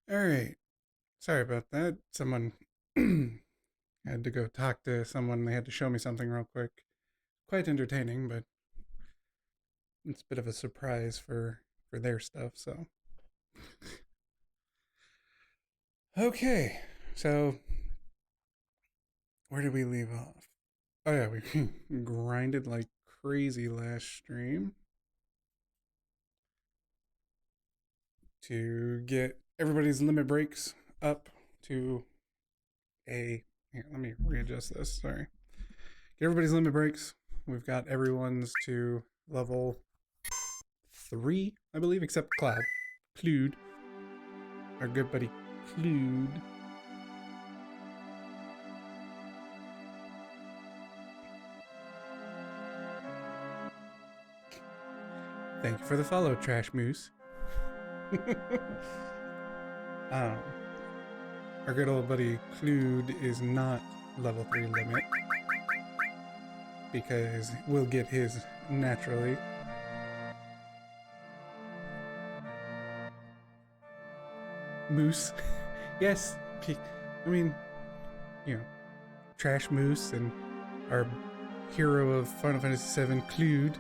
All right. Sorry about that. Someone had to go talk to someone. They had to show me something real quick. Quite entertaining, but it's a bit of a surprise for their stuff. So okay. So where did we leave off? Oh yeah, we grinded like crazy last stream to get everybody's limit breaks up to a. Here, let me readjust this. Sorry. Get everybody's limit breaks. We've got everyone's to level 3, I believe, except Cloud. Clued. Our good buddy Clued. Thank you for the follow, Trash Moose. um, our good old buddy Clued is not level 3 limit because we'll get his naturally. Moose. Yes. I mean, you know, Trash Moose and our hero of Final Fantasy VII, Clued.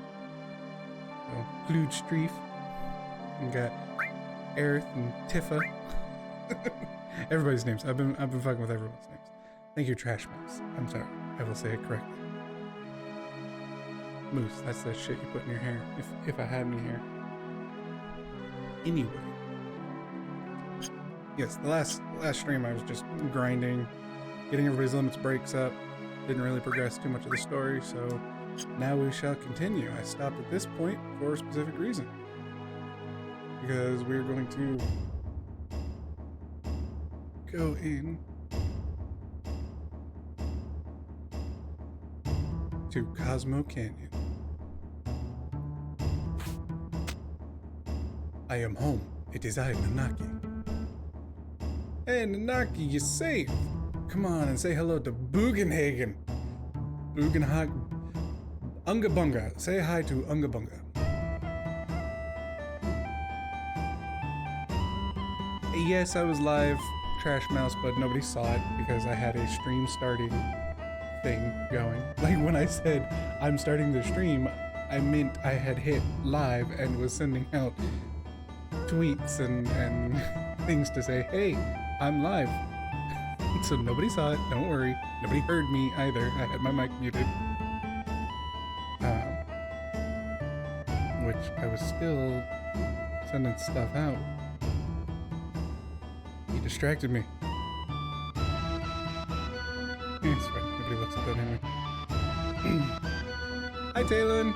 Clued Streef. We got Aerith and Tifa. Everybody's names. I've been fucking with everyone's names. Thank you, Trash Mouse. I'm sorry. I will say it correctly. Moose. That's the shit you put in your hair. If I had any hair. Anyway. Yes, the last stream I was just grinding, getting everybody's limits breaks up. Didn't really progress too much of the story, so now we shall continue. I stopped at this point for a specific reason. Because we're going to go in to Cosmo Canyon. I am home. It is I, Nanaki. Hey, Nanaki, you're safe. Come on and say hello to Bugenhagen. Unga Bunga. Say hi to Unga Bunga. Yes, I was live, Trash Mouse, but nobody saw it because I had a stream starting thing going. Like when I said I'm starting the stream, I meant I had hit live and was sending out tweets and things to say, hey, I'm live. So nobody saw it, don't worry. Nobody heard me either. I had my mic muted. Which I was still sending stuff out. He distracted me. It's fine. Nobody looks at that anyway. Hi, Talon.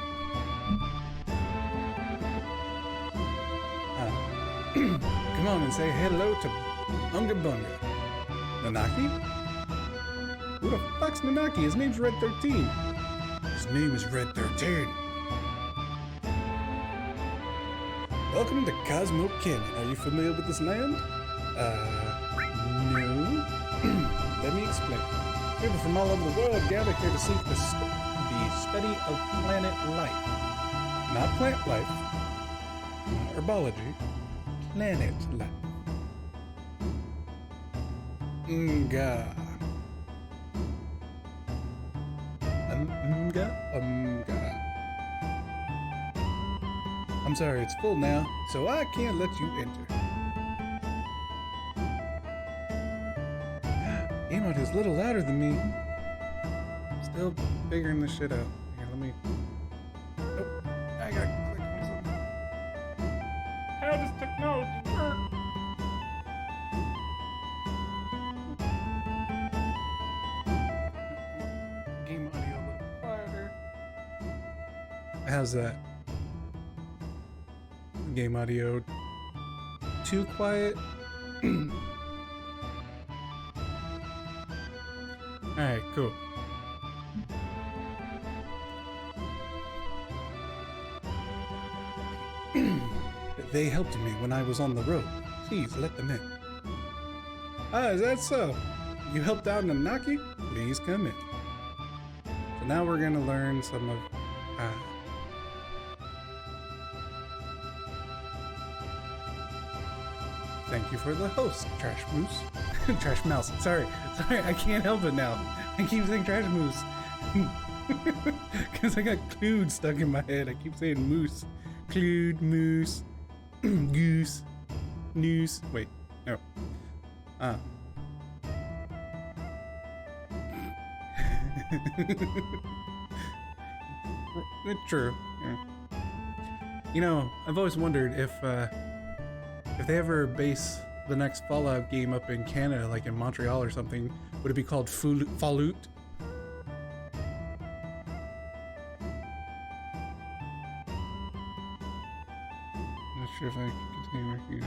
Come on and say hello to Unga Bunga. Nanaki? Who the fuck's Nanaki? His name's Red 13. His name is Red 13. Welcome to Cosmo Canyon. Are you familiar with this land? No. Let me explain. People from all over the world gather here to seek the study of planet life. Not plant life. Not herbology. Planet life. Nga. I'm sorry, it's full now, so I can't let you enter. Game audio is a little louder than me. Still figuring this shit out. Here, let me. Oh, I gotta click on something. How does technology work? Game audio a little quieter. How's that? Game audio too quiet? Alright, cool. They helped me when I was on the road. Please let them in. Ah, is that so? You helped out Nanaki? Please come in. So now we're gonna learn some of Thank you for the host, Trash Moose. Trash Mouse. Sorry, I can't help it now. I keep saying Trash Moose. Because I got Clued stuck in my head. I keep saying moose. Clued, moose, goose, noose. Wait, no. It's true. Yeah. You know, I've always wondered if they ever base the next Fallout game up in Canada, like in Montreal or something, would it be called Fallout? Not sure if I can continue working.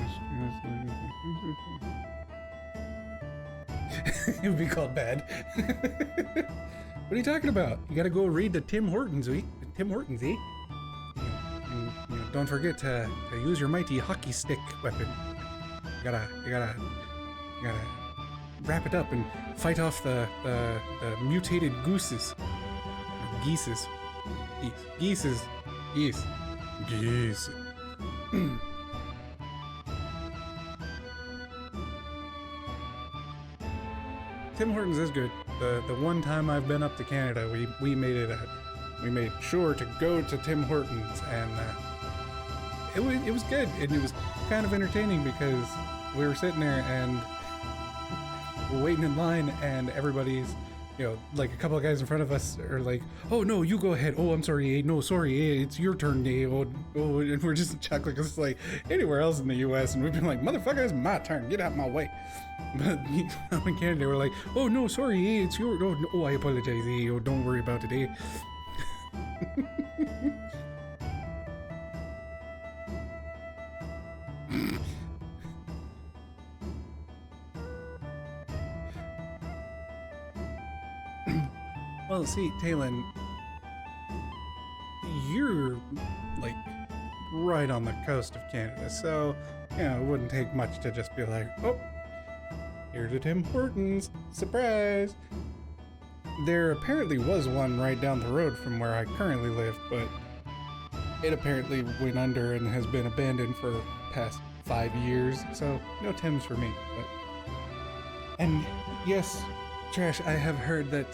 It would be called Bad. What are you talking about? You gotta go read the Tim Hortons, eh? And, don't forget to use your mighty hockey stick weapon. You gotta wrap it up and fight off the mutated gooses. Geese. Tim Hortons is good. The one time I've been up to Canada, we made sure to go to Tim Hortons, and it was good, and it was kind of entertaining because we were sitting there and we're waiting in line, and everybody's, you know, like a couple of guys in front of us are like, "Oh no, you go ahead. Oh, I'm sorry. No, sorry. It's your turn. Oh," and we're just chuckling. It's like anywhere else in the U.S. and we've been like, "Motherfucker, it's my turn. Get out of my way." But you know, in Canada, we're like, "Oh no, sorry. It's your. Oh, I apologize. Oh, don't worry about it." Well, see, Talon, you're like right on the coast of Canada, so you know it wouldn't take much to just be like, "Oh, here's a Tim Hortons, surprise!" There apparently was one right down the road from where I currently live, but it apparently went under and has been abandoned for the past 5 years, so no Tims for me. But and yes, Trash, I have heard that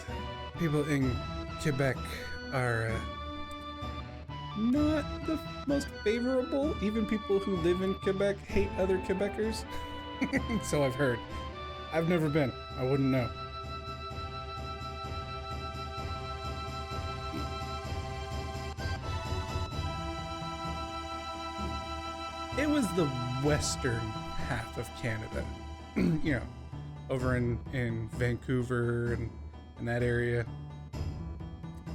people in Quebec are not the most favorable. Even people who live in Quebec hate other Quebecers. So I've heard. I've never been. I wouldn't know. It was the western half of Canada. You know, over in Vancouver and in that area.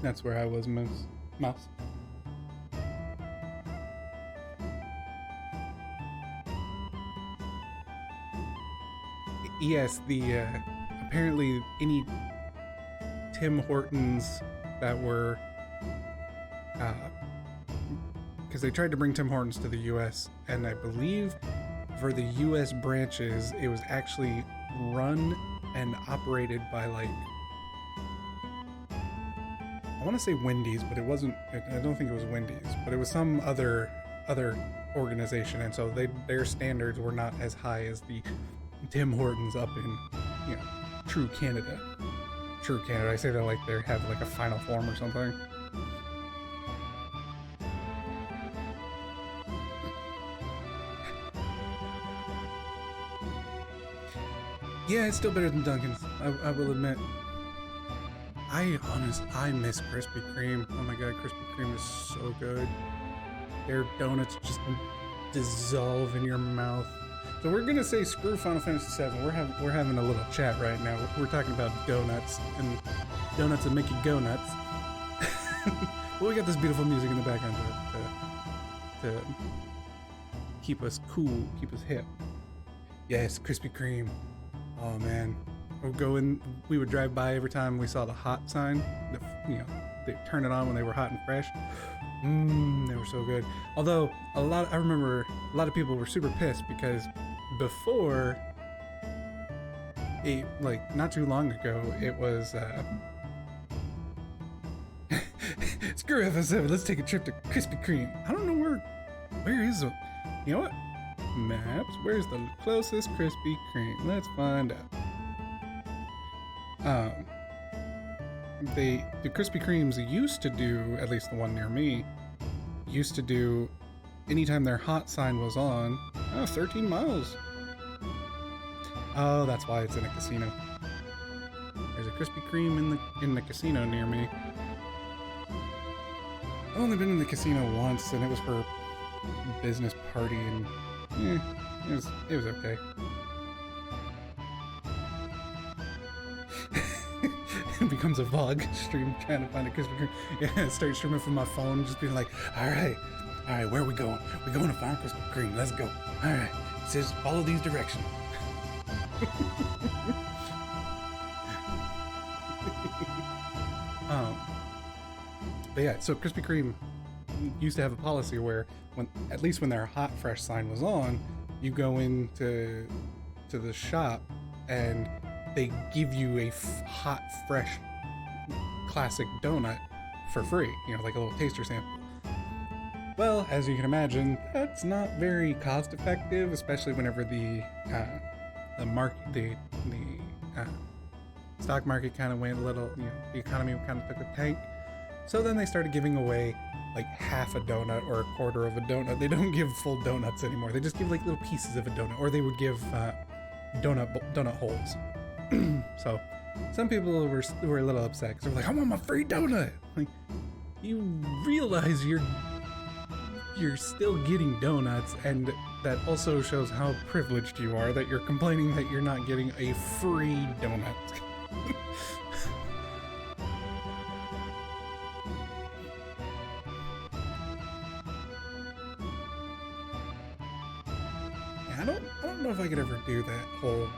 That's where I was, Mouse. Yes, the apparently any Tim Hortons that were because they tried to bring Tim Hortons to the US, and I believe for the US branches it was actually run and operated by, like, I want to say Wendy's, but it wasn't. I don't think it was Wendy's, but it was some other organization, and so their standards were not as high as the Tim Hortons up in, you know, true Canada. True Canada. I say that like they have like a final form or something. Yeah, it's still better than Dunkin's. I will admit. I miss Krispy Kreme. Oh my god, Krispy Kreme is so good. Their donuts just dissolve in your mouth. So we're gonna say screw Final Fantasy VII. We're having a little chat right now. We're talking about donuts and donuts that make you go nuts. Well, we got this beautiful music in the background to keep us cool, keep us hip. Yes, Krispy Kreme. Oh man. We would drive by every time we saw the hot sign. They turn it on when they were hot and fresh. They were so good. Although I remember a lot of people were super pissed because before, like not too long ago, it was screw FS7. Let's take a trip to Krispy Kreme. I don't know where is it. You know what? Maps. Where's the closest Krispy Kreme? Let's find out. The Krispy Kremes used to do, at least the one near me, used to do anytime their hot sign was on. Oh, 13 miles. Oh, that's why it's in a casino. There's a Krispy Kreme in the casino near me. I've only been in the casino once, and it was for a business party, and it was okay. It becomes a vlog stream trying to find a Krispy Kreme. Yeah, start streaming from my phone, just being like, all right, where are we going? We're going to find Krispy Kreme. Let's go. All right, it says follow these directions. But yeah, so Krispy Kreme used to have a policy where, at least when their hot fresh sign was on, you go into the shop and they give you a hot fresh classic donut for free, like a little taster sample. Well, as you can imagine, that's not very cost effective, especially whenever the stock market kind of went a little, the economy kind of took a tank. So then they started giving away like half a donut or a quarter of a donut. They don't give full donuts anymore. They just give like little pieces of a donut, or they would give donut holes. So some people were a little upset because they're like, I want my free donut. Like, you realize you're still getting donuts, and that also shows how privileged you are that you're complaining that you're not getting a free donut. I don't know if I could ever do that whole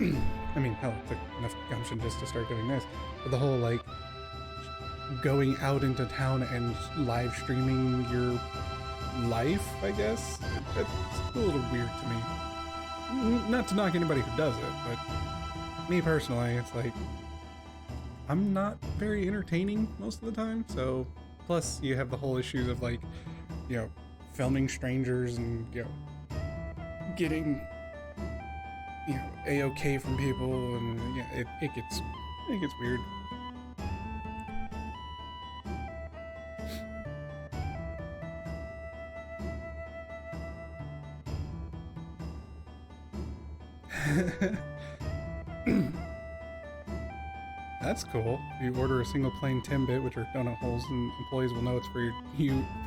I mean, hell, it took enough gumption just to start doing this, but the whole like going out into town and live streaming your life, I guess, that's a little weird to me. Not to knock anybody who does it, but me personally, it's like I'm not very entertaining most of the time. So plus you have the whole issues of like, filming strangers and getting A-OK from people, and it gets weird. That's cool. If you order a single plain Timbit, which are donut holes, and employees will know it's for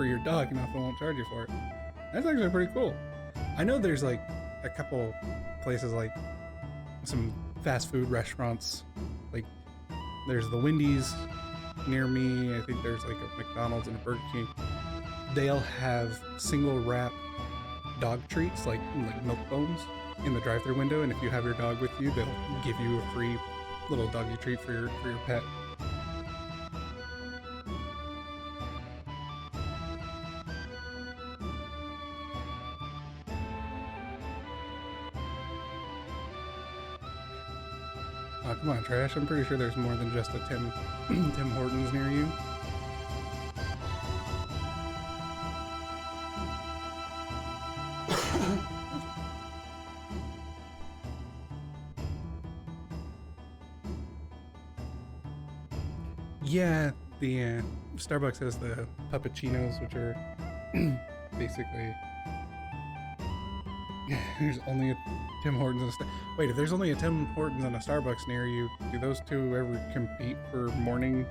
your dog, and they won't charge you for it. That's actually pretty cool. I know there's like a couple places, like some fast food restaurants, like there's the Wendy's near me. I think there's like a McDonald's and a Burger King. They'll have single wrap dog treats, like milk bones, in the drive-thru window, and if you have your dog with you, they'll give you a free little doggy treat for your pet. Oh, come on, Trash. I'm pretty sure there's more than just a Tim Hortons near you. Yeah, the Starbucks has the puppuccinos, which are basically there's only a Tim Hortons and wait, if there's only a Tim Hortons and a Starbucks near you, do those two ever compete for morning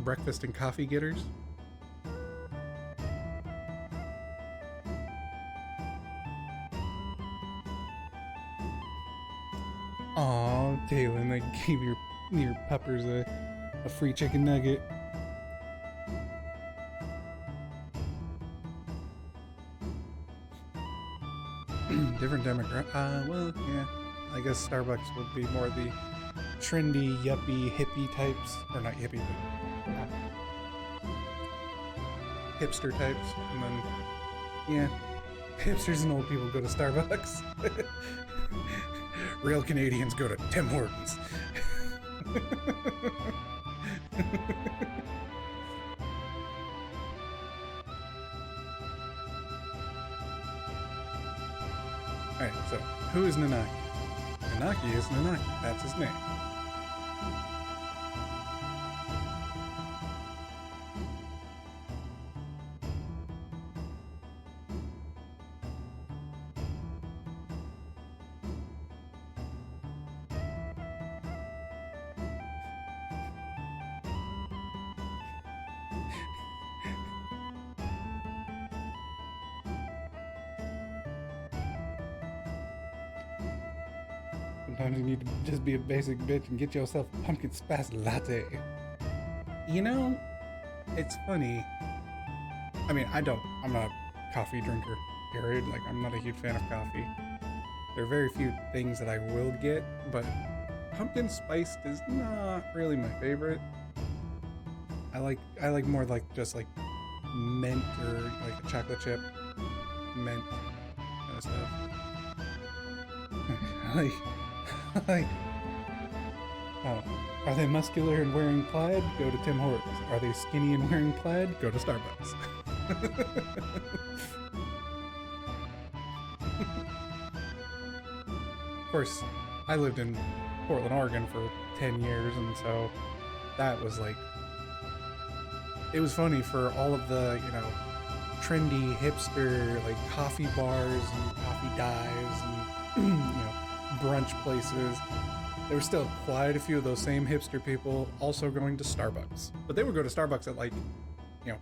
breakfast and coffee getters? Aw, Taylor, they gave your puppers a free chicken nugget. Different demographic. Well, yeah. I guess Starbucks would be more the trendy, yuppie, hippie types. Or not hippie, but hipster types. And then, yeah, hipsters and old people go to Starbucks. Real Canadians go to Tim Hortons. Alright, so who is Nanaki? Nanaki is Nanaki. That's his name. Sometimes you need to just be a basic bitch and get yourself a pumpkin spice latte. You know, it's funny. I mean, I'm not a coffee drinker, period. Like, I'm not a huge fan of coffee. There are very few things that I will get, but pumpkin spiced is not really my favorite. I like more like just like mint or like a chocolate chip mint kind of stuff. like, are they muscular and wearing plaid? Go to Tim Hortons. Are they skinny and wearing plaid? Go to Starbucks. Of course, I lived in Portland, Oregon for 10 years, and so that was like, it was funny for all of the, you know, trendy hipster like coffee bars and coffee dives and you know, brunch places. There were still quite a few of those same hipster people also going to Starbucks, but they would go to Starbucks at like, you know,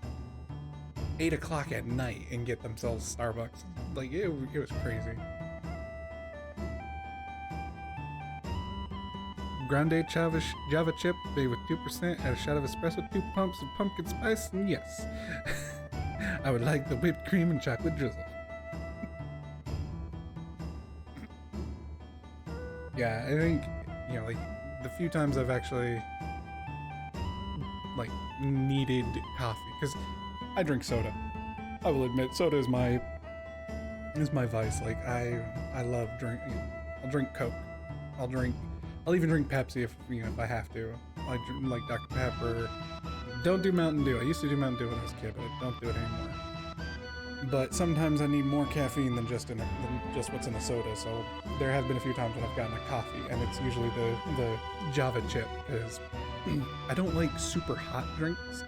8 o'clock at night and get themselves Starbucks. Like it was crazy. Grande Java chip made with 2%, add a shot of espresso, 2 pumps of pumpkin spice, and yes, I would like the whipped cream and chocolate drizzle. Yeah, I think, you know, like the few times I've actually like needed coffee, because I drink soda. I will admit, soda is my vice. Like I love drink. You know, I'll drink Coke. I'll even drink Pepsi if I have to. I drink like Dr. Pepper. Don't do Mountain Dew. I used to do Mountain Dew when I was a kid, but I don't do it anymore. But sometimes I need more caffeine than just what's in a soda. So there have been a few times when I've gotten a coffee, and it's usually the Java chip, because I don't like super hot drinks.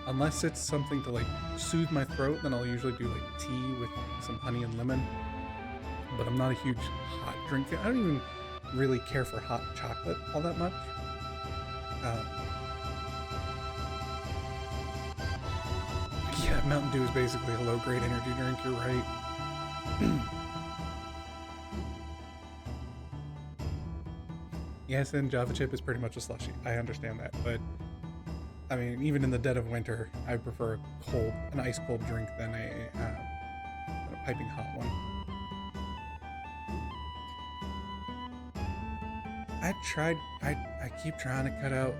Unless it's something to like soothe my throat, then I'll usually do like tea with some honey and lemon. But I'm not a huge hot drink fan. I don't even really care for hot chocolate all that much. Yeah, Mountain Dew is basically a low-grade energy drink, you're right. Yes, and Java chip is pretty much a slushie. I understand that, but I mean, even in the dead of winter, I prefer an ice-cold drink than a piping hot one. I keep trying to cut out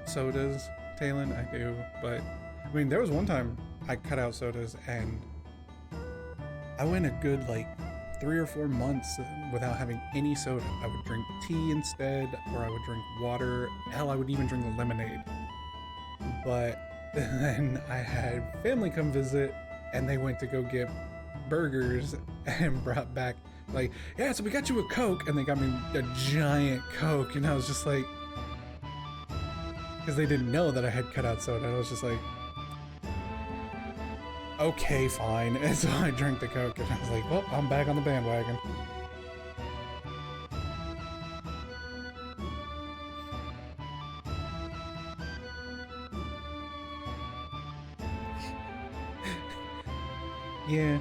sodas, Talon, I do, but I mean, there was one time I cut out sodas and I went a good like 3 or 4 months without having any soda. I would drink tea instead, or I would drink water. Hell, I would even drink lemonade. But then I had family come visit and they went to go get burgers and brought back like, yeah, so we got you a Coke, and they got me a giant Coke, and I was just like, because they didn't know that I had cut out soda, I was just like, okay, fine. And so I drank the Coke, and I was like, well, I'm back on the bandwagon. Yeah.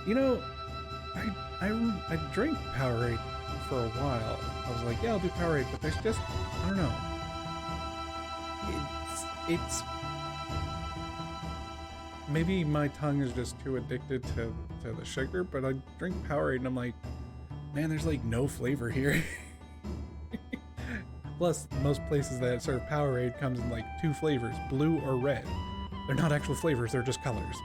You know, I drank Powerade for a while. I was like, yeah, I'll do Powerade, but there's just, I don't know. It's maybe my tongue is just too addicted to the sugar, but I drink Powerade and I'm like, man, there's like no flavor here. Plus, most places that serve Powerade comes in like 2 flavors, blue or red. They're not actual flavors, they're just colors.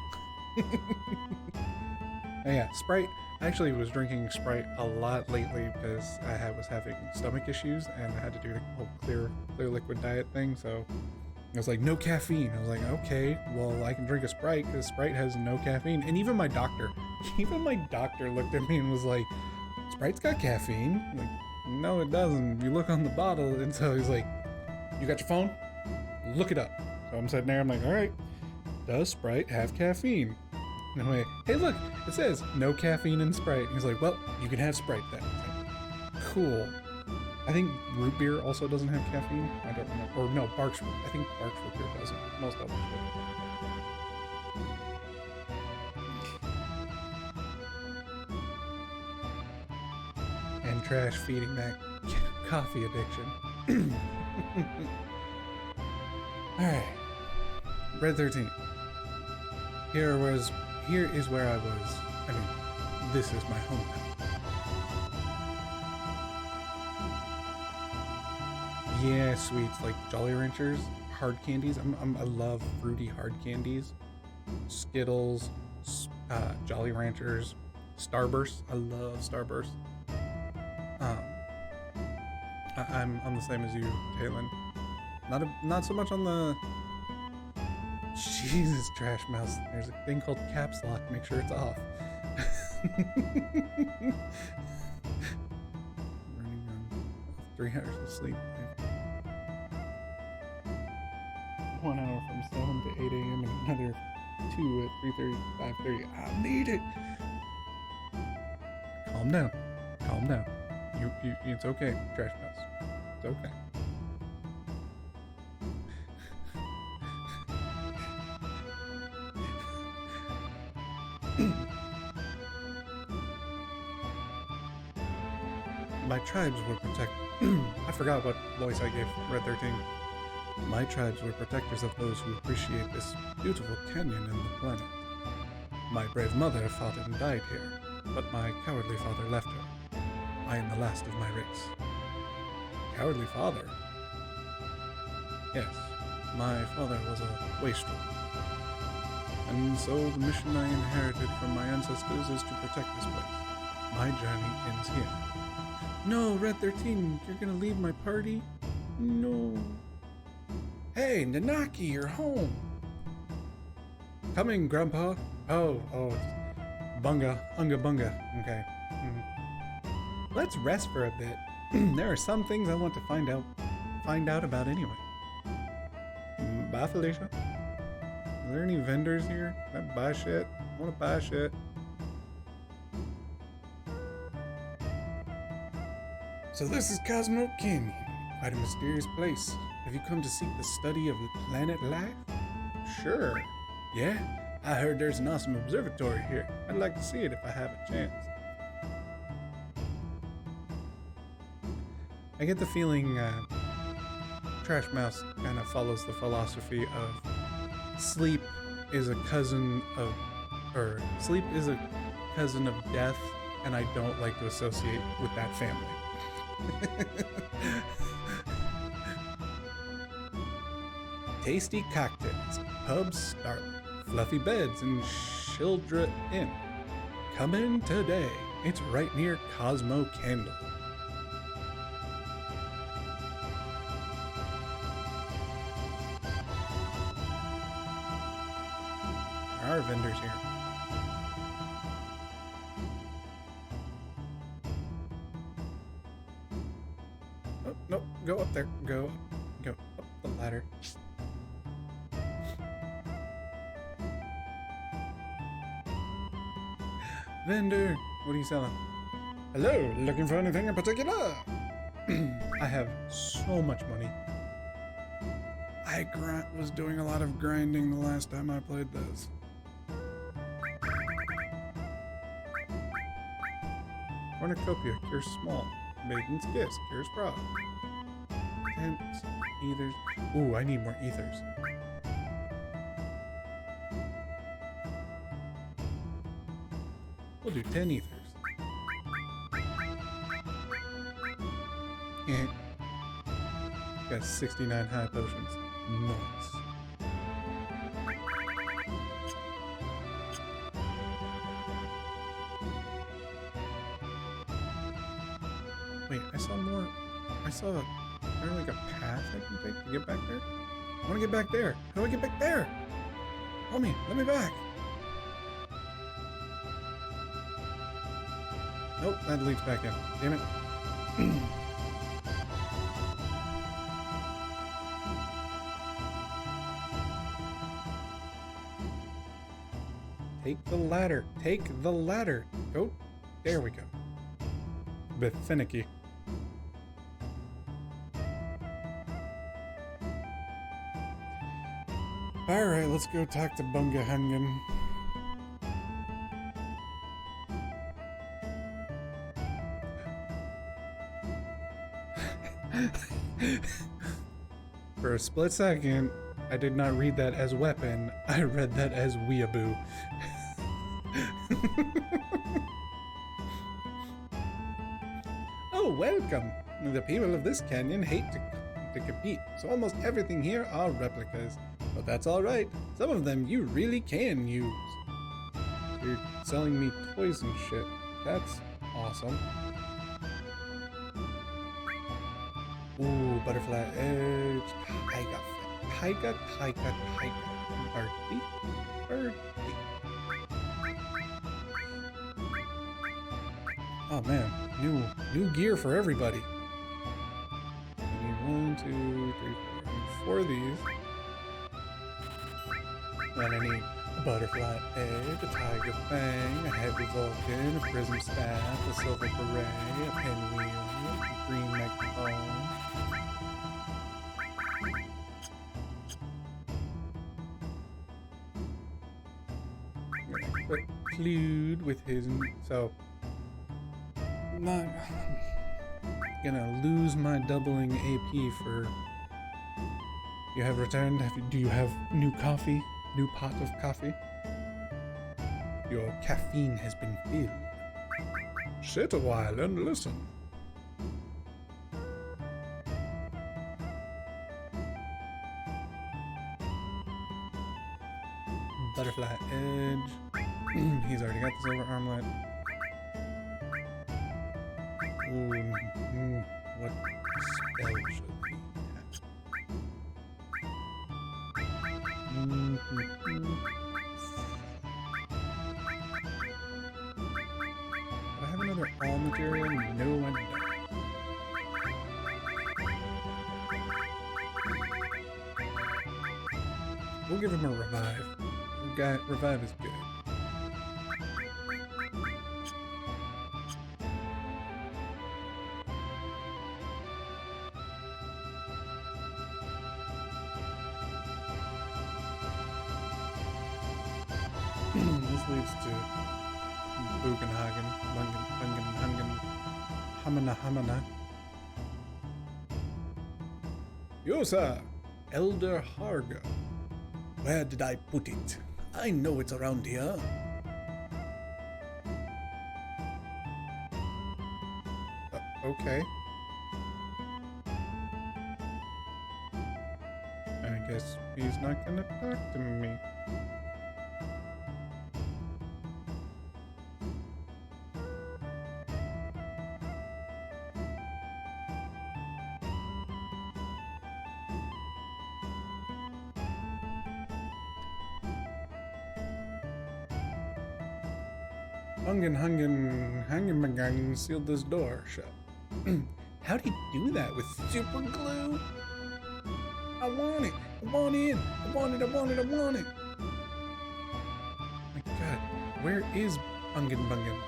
And yeah, Sprite. I actually was drinking Sprite a lot lately because I was having stomach issues and I had to do the whole clear liquid diet thing. So I was like, no caffeine. I was like, okay, well, I can drink a Sprite because Sprite has no caffeine. And even my doctor looked at me and was like, Sprite's got caffeine. I'm like, no, it doesn't. You look on the bottle. And so he's like, you got your phone? Look it up. So I'm sitting there, I'm like, all right, does Sprite have caffeine? And I'm like, hey, look, it says no caffeine in Sprite. And he's like, well, you can have Sprite then. Like, cool. I think root beer also doesn't have caffeine. I don't remember. Or no, Barks. I think Barks root beer doesn't. Most of them do. And trash feeding that coffee addiction. Alright. Red 13. Here is where I was. I mean, this is my hometown. Yeah, sweets like Jolly Ranchers, hard candies. I love fruity hard candies. Skittles, Jolly Ranchers, Starburst. I love Starburst. I'm the same as you, Taylin. Not so much on the. Jesus, Trash Mouse. There's a thing called caps lock. Make sure it's off. Running on 3 hours of sleep. 1 hour from 7 to 8 a.m. and another 2 at 3:30, 5:30. I need it. Calm down. Calm down. It's okay, Trash Mouse. It's okay. My tribes were I forgot what voice I gave Red 13. My tribes were protectors of those who appreciate this beautiful canyon and the planet. My brave mother fought and died here, but my cowardly father left her. I am the last of my race. Cowardly father? Yes, my father was a wastrel. And so the mission I inherited from my ancestors is to protect this place. My journey ends here. No, Red 13, you're gonna leave my party? No. Hey, Nanaki, you're home. Coming, Grandpa. Oh, it's Bunga, Unga Bunga. Okay. Let's rest for a bit. There are some things I want to find out about anyway. Bye, Felicia. Are there any vendors here? Can I buy shit? I want to buy shit. So this is Cosmo Canyon. Quite a mysterious place. Have you come to seek the study of the planet life? Sure. Yeah? I heard there's an awesome observatory here. I'd like to see it if I have a chance. I get the feeling Trash Mouse kind of follows the philosophy of sleep is a cousin of death, and I don't like to associate with that family. Tasty cocktails, pub starlet, fluffy beds, and Childra Inn. Come in today. It's right near Cosmo Candle. There are vendors here. Oh, no, go up there. Go up the ladder. Vendor, what are you selling? Hello, looking for anything in particular? I have so much money. I was doing a lot of grinding the last time I played this. Cornucopia cures small. Maiden's Kiss cures broad. Tents, ethers. Ooh, I need more ethers. We'll do 10 ethers. Yeah. Got 69 high potions. Nice. Wait, I saw more. Is there like a path I can take to get back there? I want to get back there. How do I get back there? Homie, let me back. Nope, that leads back in. Damn it. Take the ladder. Take the ladder. Go. There we go. A bit finicky. Alright, let's go talk to Bunga Hungan. For a split second, I did not read that as weapon. I read that as weeaboo. Oh, welcome! The people of this canyon hate to compete, so almost everything here are replicas. But that's alright. Some of them you really can use. You're selling me toys and shit. That's awesome. Ooh, butterfly edge. Tiger. Birdie. Oh man, new gear for everybody. I need 1, 2, 3, 4. I need 4 of these. Then I need a butterfly egg, a tiger fang, a heavy vulcan, a prism staff, a silver beret, a pinwheel, a green megaphone. But Clued with his, so not gonna lose my doubling AP for. You have returned. Do you have new coffee? New pot of coffee? Your caffeine has been filled. Sit a while and listen. Butterfly edge. He's already got the silver armlet. Ooh, what spell should he have? Do I have another all material? No, I don't. We'll give him a revive. Revive is good. This leads to Bugenhagen, Bungen, Hamana. Yosa, Elder Harga. Where did I put it? I know it's around here. Okay. I guess he's not gonna talk to me. Hungan sealed this door shut. How'd he do that with super glue? I want it. I want in. I want it. My God, where is Bungan?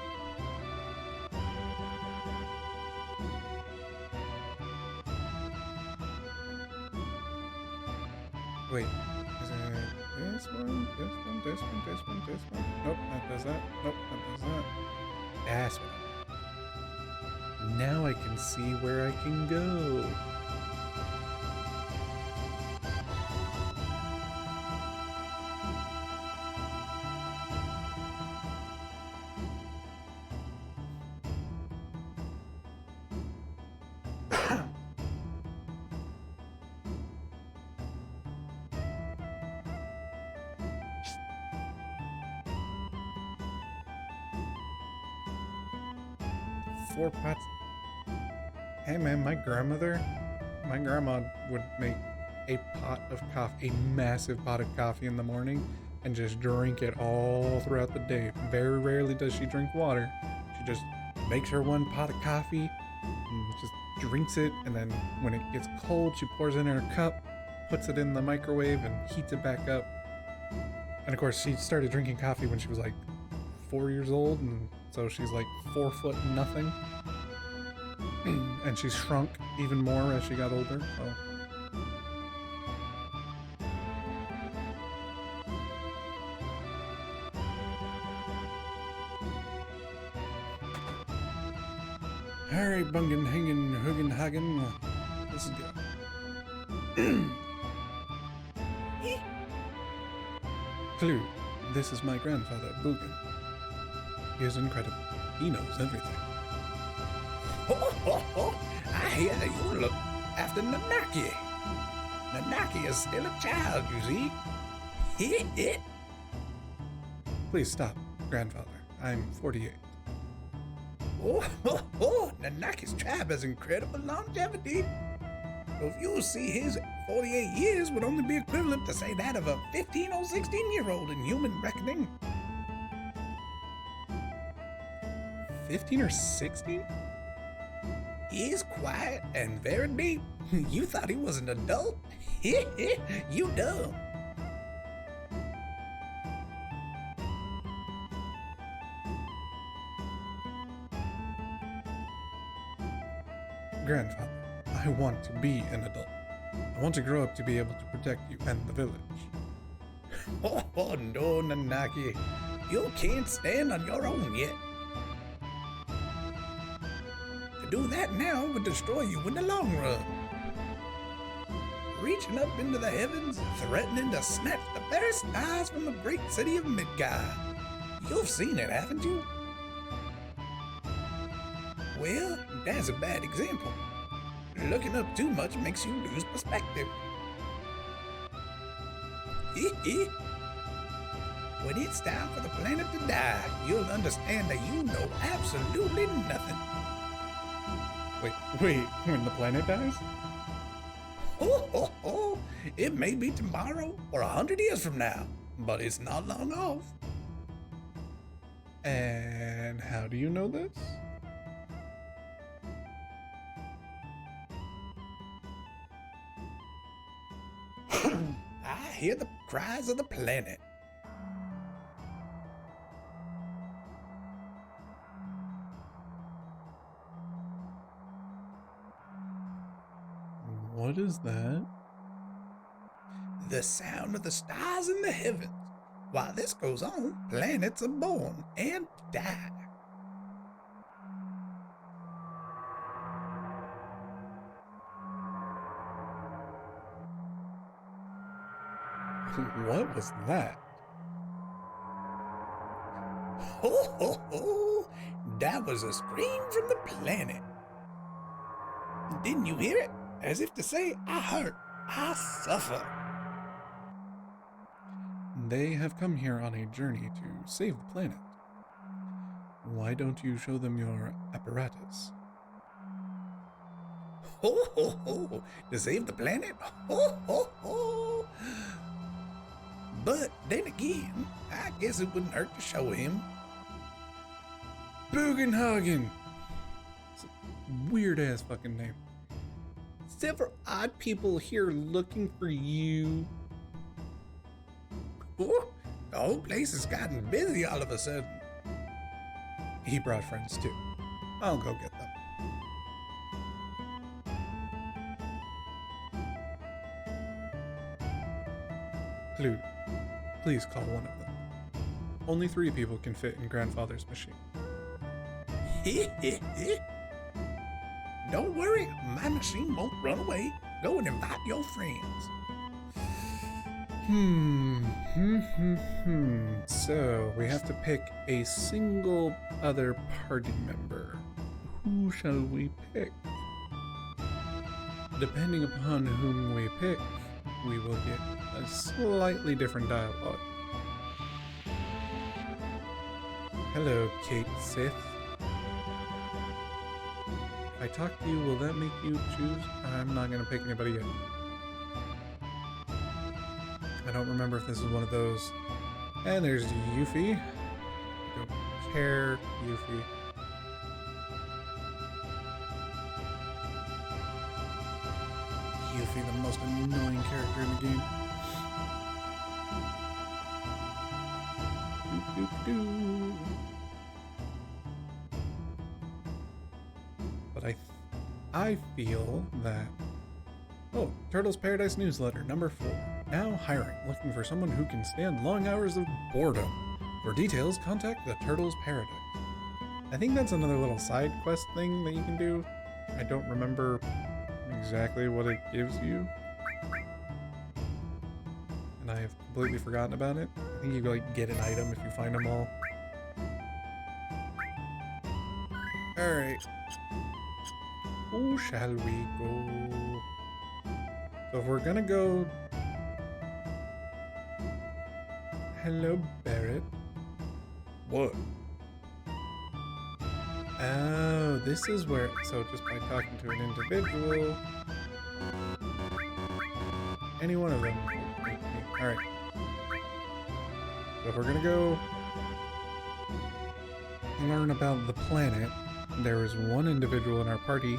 Wait, is it this one? Nope, that does that. Nope, that does that. That's what. Now I can see where I can go. Four pots. Hey man, my grandma would make a pot of coffee, a massive pot of coffee in the morning, and just drink it all throughout the day. Very rarely does she drink water. She just makes her one pot of coffee and just drinks it, and then when it gets cold, she pours it in her cup, puts it in the microwave, and heats it back up. And of course, she started drinking coffee when she was like 4 years old, and so she's like 4 foot nothing. And she's shrunk even more as she got older. So. Alright, Bungen, Hingen, Hugen, Hagen. Let's go. Clue. This is my grandfather, Bugen. He is incredible. He knows everything. I hear that you look after Nanaki. Nanaki is still a child, you see. Please stop, grandfather. I'm 48. Nanaki's tribe has incredible longevity. If you see his 48 years would only be equivalent to say that of a 15 or 16-year-old in human reckoning. 15 or 16? He is quiet and very deep. You thought he was an adult? You dumb. Grandfather, I want to be an adult. I want to grow up to be able to protect you and the village. Oh no, Nanaki. You can't stand on your own yet. To do that now would destroy you in the long run. Reaching up into the heavens, threatening to snatch the very stars from the great city of Midgard. You've seen it, haven't you? Well, that's a bad example. Looking up too much makes you lose perspective. When it's time for the planet to die, you'll understand that you know absolutely nothing. Wait, when the planet dies? It may be tomorrow or 100 years from now, but it's not long off. And how do you know this? I hear the cries of the planet. What is that? The sound of the stars in the heavens. While this goes on, planets are born and die. What was that? That was a scream from the planet. Didn't you hear it? As if to say, I hurt, I suffer. They have come here on a journey to save the planet. Why don't you show them your apparatus? To save the planet? But then again, I guess it wouldn't hurt to show him. Bugenhagen! It's a weird-ass fucking name. Several odd people here looking for you. The whole place has gotten busy all of a sudden. He brought friends too. I'll go get them. Clue, please call one of them. Only 3 people can fit in Grandfather's machine. Don't worry, my machine won't run away. Go and invite your friends. So, we have to pick a single other party member. Who shall we pick? Depending upon whom we pick, we will get a slightly different dialogue. Hello, Kate Sith. If I talk to you, will that make you choose? I'm not gonna pick anybody yet. I don't remember if this is one of those. And there's Yuffie. Don't care, Yuffie. Yuffie, the most annoying character in the game. Doo, doo, doo. But I feel that... Oh, Turtles Paradise newsletter, number 4. Now hiring, looking for someone who can stand long hours of boredom. For details, contact the Turtles Paradise. I think that's another little side quest thing that you can do. I don't remember exactly what it gives you. And I have completely forgotten about it. I think you like get an item if you find them all. Alright. Who shall we go? So if we're gonna go... Hello, Barrett. What? Oh, this is where... So just by talking to an individual... Any one of them. Alright. So if we're gonna go... learn about the planet, there is one individual in our party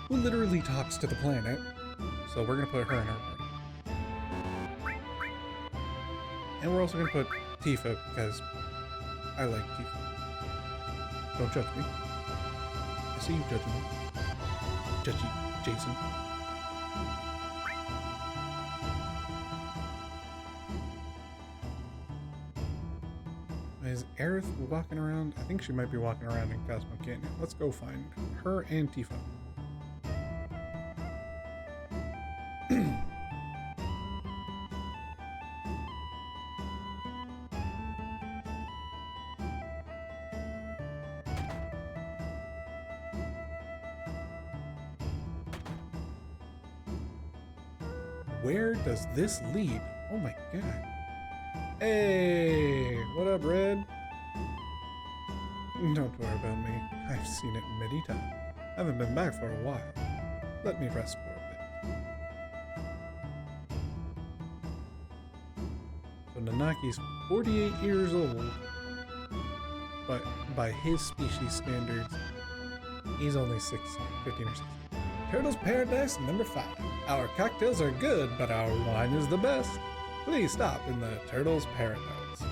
who literally talks to the planet. So we're gonna put her in our party. And we're also gonna put Tifa because I like Tifa. Don't judge me. I see you judging me. Judgy Jason. Is Aerith walking around? I think she might be walking around in Cosmo Canyon. Let's go find her and Tifa. Where does this lead? Oh my god. Hey, what up, Red? Don't worry about me. I've seen it many times. I haven't been back for a while. Let me rest for a bit. So Nanaki's 48 years old, but by his species standards, he's only 15 or 16. Turtles Paradise number 5. Our cocktails are good, but our wine is the best. Please stop in the Turtles Paradise.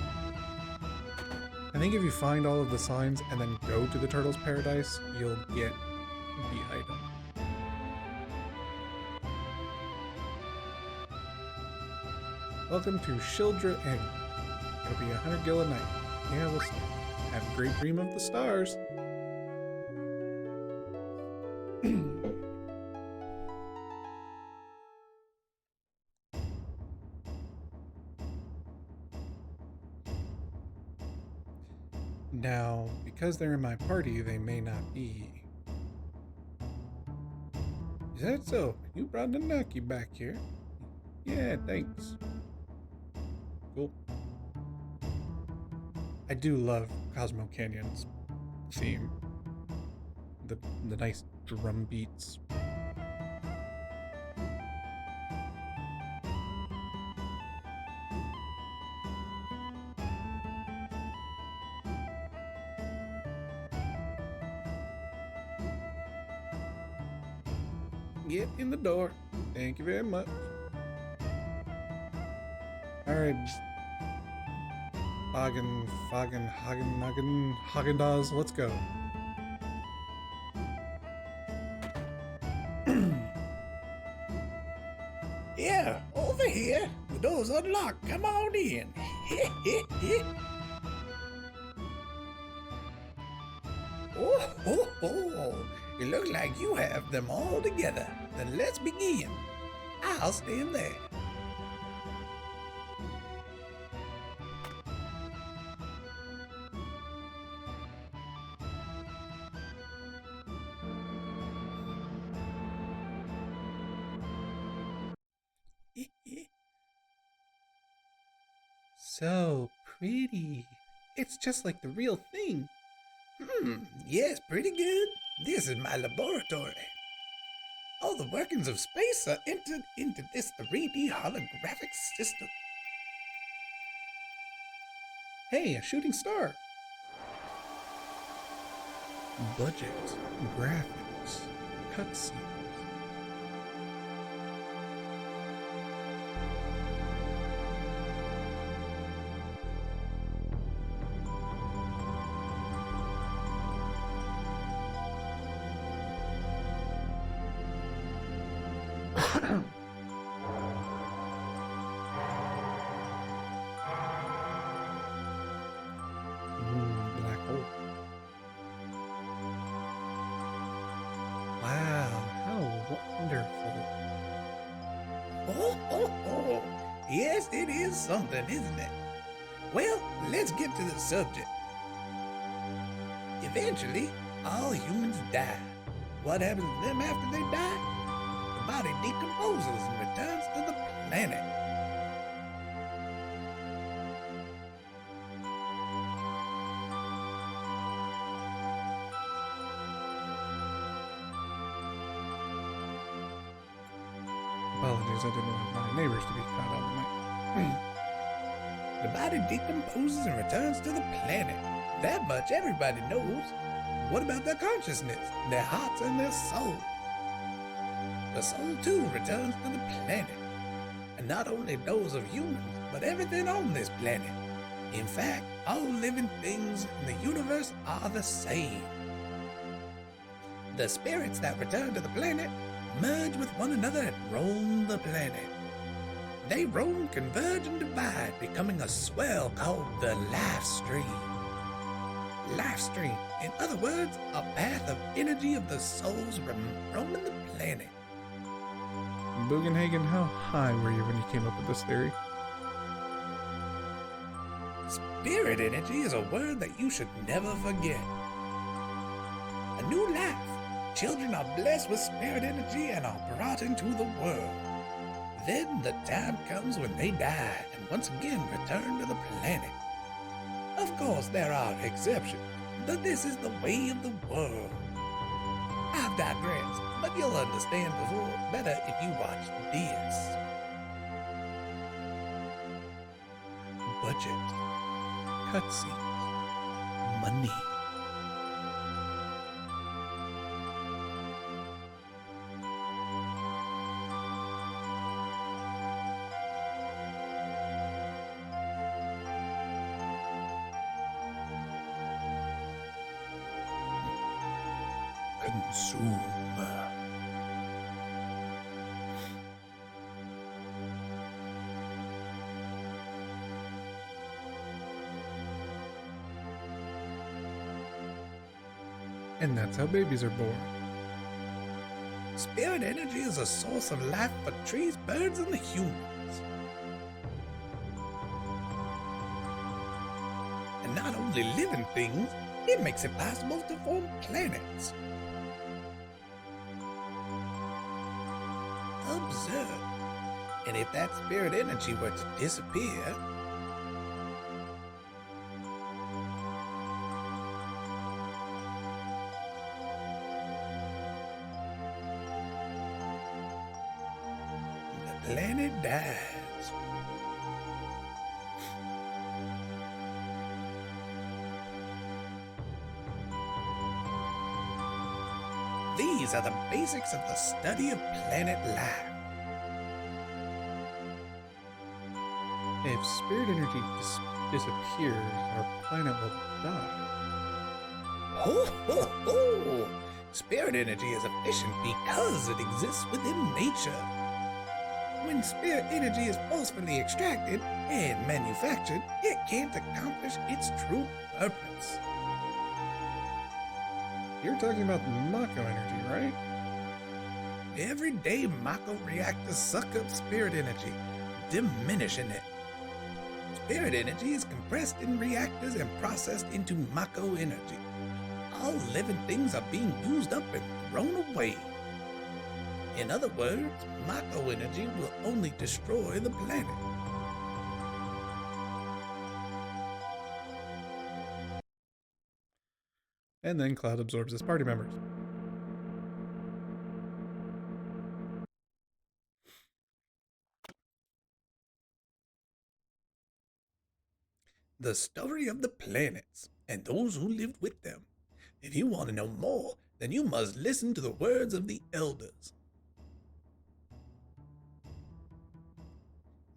I think if you find all of the signs and then go to the Turtles Paradise, you'll get the item. Welcome to Shildra Inn. It'll be 100 gil a night. Yeah, we'll see. Have a great dream of the stars. Now, because they're in my party, they may not be. Is that so? You brought Nanaki back here? Yeah, thanks. Cool. I do love Cosmo Canyon's theme. The nice drum beats. Get in the door. Thank you very much. Alright. Hagen-Dazs, let's go. Yeah, over here. The door's unlocked. Come on in. Oh. It looks like you have them all together. Then let's begin. I'll stand there. So pretty. It's just like the real thing. Yes, pretty good. This is my laboratory. All the workings of space are entered into this 3D holographic system. Hey, a shooting star. Budget, graphics, cutscenes. Black hole. Wow, how wonderful. Oh. Yes, it is something, isn't it? Well, let's get to the subject. Eventually, all humans die. What happens to them after they die? The body decomposes and returns to the planet. Apologies, I didn't want my neighbors to be caught up in my. The body decomposes and returns to the planet. That much everybody knows. What about their consciousness, their hearts, and their soul? The soul too returns to the planet. And not only those of humans, but everything on this planet. In fact, all living things in the universe are the same. The spirits that return to the planet merge with one another and roam the planet. They roam, converge, and divide, becoming a swell called the life stream. Life stream, in other words, a path of energy of the souls roaming the planet. Bugenhagen, how high were you when you came up with this theory? Spirit energy is a word that you should never forget. A new life. Children are blessed with spirit energy and are brought into the world. Then the time comes when they die and once again return to the planet. Of course, there are exceptions, but this is the way of the world. I've digressed, but you'll understand better if you watch this. Budget, cutscenes, money. Consume. And that's how babies are born. Spirit energy is a source of life for trees, birds, and the humans. And not only living things, it makes it possible to form planets. Observe. And if that spirit energy were to disappear, the planet dies. These are the basics of the study of planet life. If spirit energy disappears, our planet will die. Ho, ho, ho! Spirit energy is efficient because it exists within nature. When spirit energy is forcefully extracted and manufactured, it can't accomplish its true purpose. You're talking about Mako energy, right? Everyday Mako reactors suck up spirit energy, diminishing it. Spirit energy is compressed in reactors and processed into Mako energy. All living things are being used up and thrown away. In other words, Mako energy will only destroy the planet. And then Cloud absorbs his party members. the story of the planets and those who lived with them. If you want to know more, then you must listen to the words of the elders.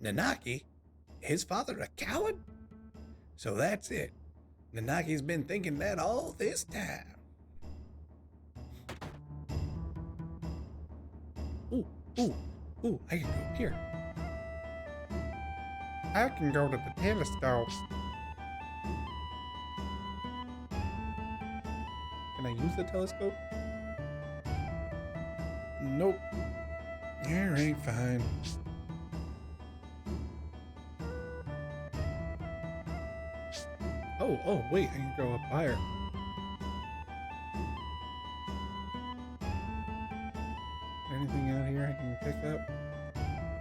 Nanaki? His father a coward? So that's it. Nanaki's been thinking that all this time. Ooh, I can go up here. I can go to the telescope. Can I use the telescope? Nope. Alright, fine. Oh, wait, I can go up higher. Anything out here I can pick up?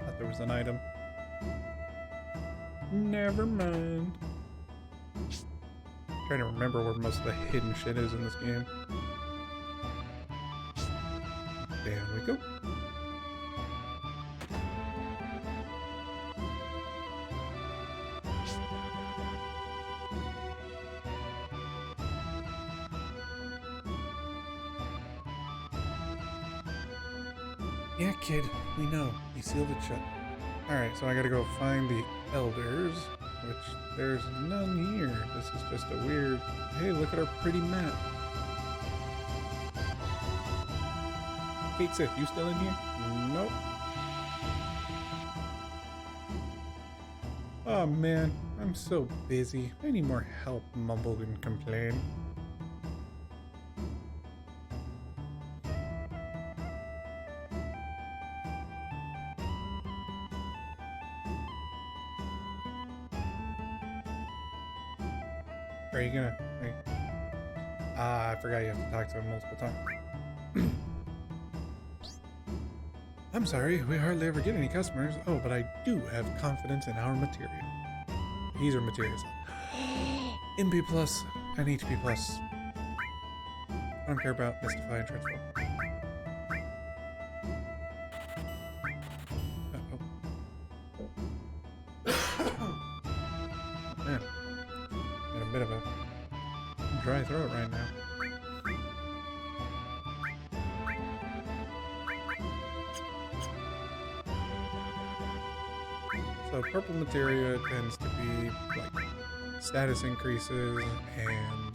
Thought there was an item. Never mind. Trying to remember where most of the hidden shit is in this game. There we go. Yeah, kid, we know. You sealed it shut. Alright, so I gotta go find the elders, which there's none here. This is just a weird... Hey, look at our pretty map. Kate Sith, you still in here? Nope. Oh man, I'm so busy. I need more help, mumble and complain. Are you gonna... Wait. Ah, I forgot you have to talk to him multiple times. I'm sorry, we hardly ever get any customers. Oh, but I do have confidence in our material. These are materials. MP plus and HP plus. I don't care about Mystify and Transform. Man, got a bit of a dry throat right now. So purple materia tends to be like status increases and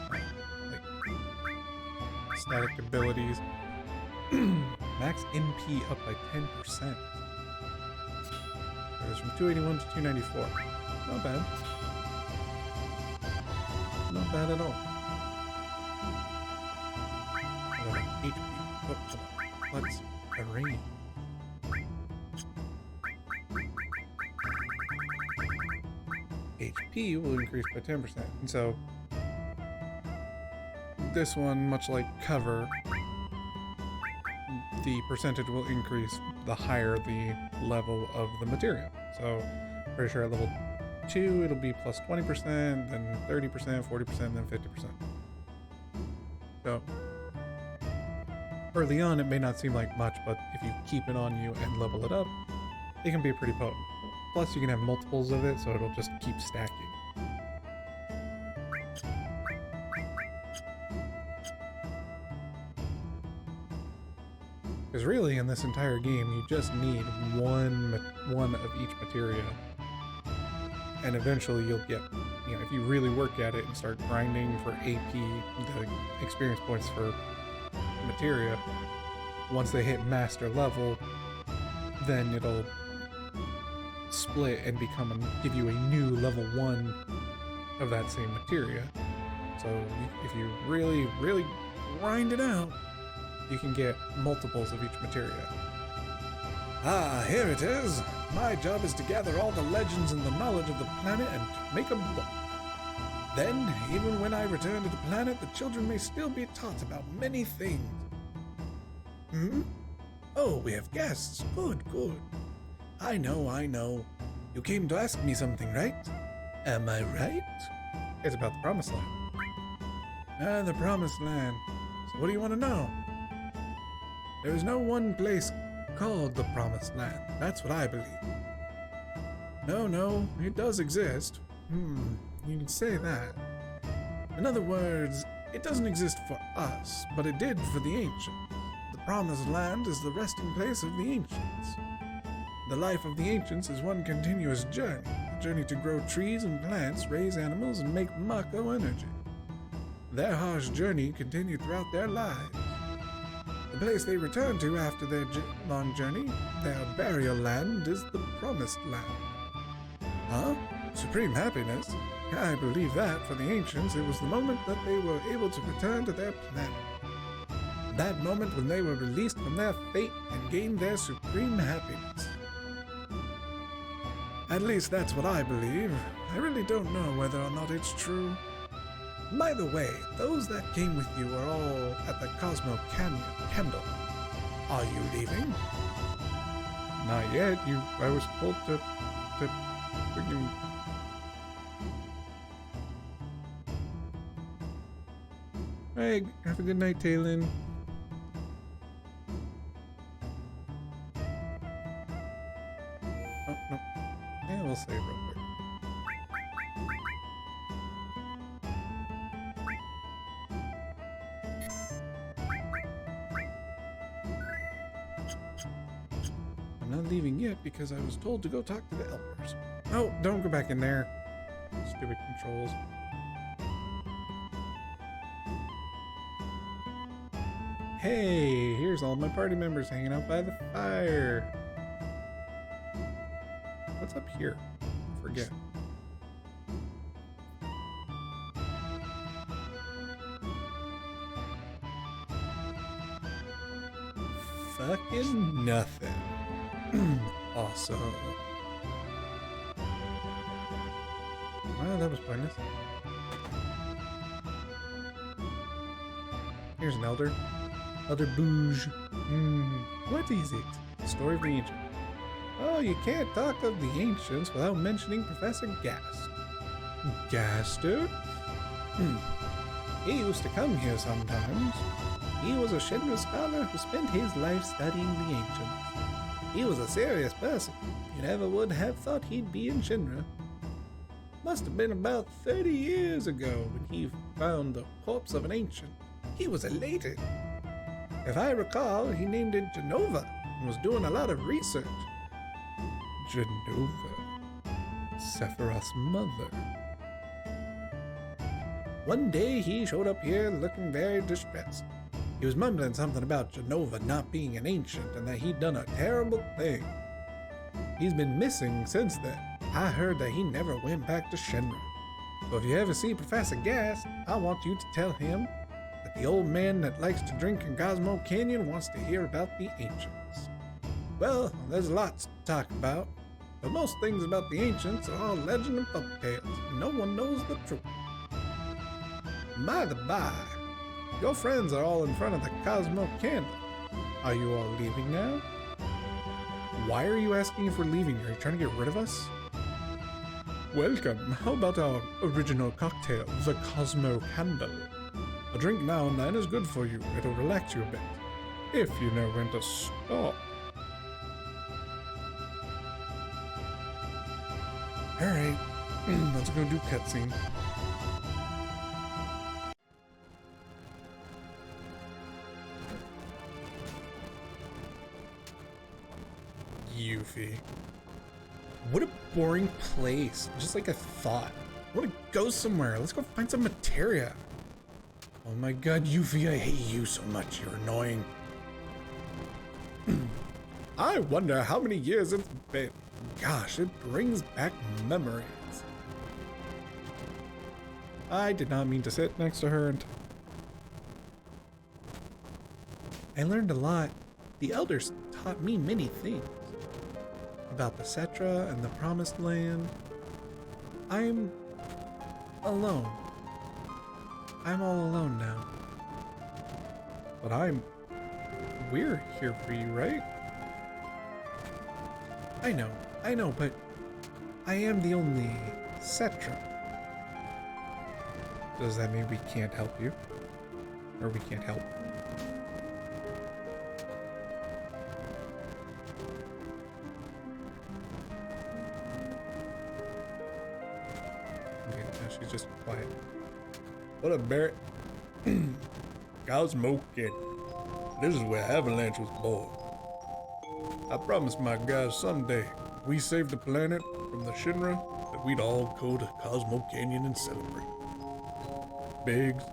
like static abilities. Max MP up by 10%. Goes from 281 to 294. Not bad. Not bad at all. HP. Let's arrange. HP will increase by 10%. And so this one, much like cover, the percentage will increase the higher the level of the material. So pretty sure at level 2 it'll be plus 20%, then 30%, 40%, then 50%. So early on it may not seem like much, but if you keep it on you and level it up, it can be pretty potent. Plus you can have multiples of it, so it'll just keep stacking. Because really, in this entire game, you just need one of each materia. And eventually you'll get, you know, if you really work at it and start grinding for AP, the experience points for materia, once they hit master level, then it'll split and give you a new level 1 of that same materia. So if you really, really grind it out, you can get multiples of each materia. Ah, here it is. My job is to gather all the legends and the knowledge of the planet and make a book. Then, even when I return to the planet, the children may still be taught about many things. Oh, we have guests. Good, good. I know. You came to ask me something, right? Am I right? It's about the Promised Land. The Promised Land. So what do you want to know? There is no one place called the Promised Land. That's what I believe. No, it does exist. You can say that. In other words, it doesn't exist for us, but it did for the ancients. The Promised Land is the resting place of the ancients. The life of the ancients is one continuous journey, a journey to grow trees and plants, raise animals, and make Mako energy. Their harsh journey continued throughout their lives. The place they return to after their long journey, their burial land, is the Promised Land. Huh? Supreme happiness? I believe that, for the ancients, it was the moment that they were able to return to their planet. That moment when they were released from their fate and gained their supreme happiness. At least that's what I believe. I really don't know whether or not it's true. By the way, those that came with you are all at the Cosmo Canyon Kendall. Are you leaving? Not yet. I was told to freaking... Hey, have a good night, Talon. Oh, no. Yeah, we'll save real quick. I'm not leaving yet because I was told to go talk to the elders. Oh, don't go back in there. Stupid controls. Hey, here's all my party members hanging out by the fire. What's up here? Forget. Fucking nothing. Awesome. Well, that was pointless. Here's an elder. Elder Bouge. What is it? Story of the Ancients. Oh, you can't talk of the ancients without mentioning Professor Gast. Gaster? He used to come here sometimes. He was a Shinra scholar who spent his life studying the ancients. He was a serious person. You never would have thought he'd be in Shinra. Must have been about 30 years ago when he found the corpse of an ancient. He was elated. If I recall, he named it Genova and was doing a lot of research. Genova. Sephiroth's mother. One day he showed up here looking very distressed. He was mumbling something about Genova not being an ancient and that he'd done a terrible thing. He's been missing since then. I heard that he never went back to Shinra. So if you ever see Professor Gast, I want you to tell him that the old man that likes to drink in Cosmo Canyon wants to hear about the ancients. Well, there's lots to talk about, but most things about the ancients are all legend and folktales, and no one knows the truth. By the by, your friends are all in front of the Cosmo Candle. Are you all leaving now? Why are you asking if we're leaving? Are you trying to get rid of us? Welcome. How about our original cocktail, the Cosmo Candle? A drink now and then is good for you. It'll relax you a bit, if you know when to stop. Alright, let's go do cutscene. Yuffie. What a boring place. Just like I thought. I want to go somewhere. Let's go find some materia. Oh my god, Yuffie, I hate you so much. You're annoying. I wonder how many years it's been. Gosh, it brings back memories. I did not mean to sit next to her and... I learned a lot. The elders taught me many things. About the Cetra and the Promised Land. I'm alone. I'm all alone now. But we're here for you, right? I know, but I am the only Cetra. Does that mean we can't help you? Or we can't help? she's just quiet. What up, Barrett? Cosmo Canyon. This is where Avalanche was born. I promised my guys someday we saved the planet from the Shinra that we'd all go to Cosmo Canyon and celebrate. Biggs,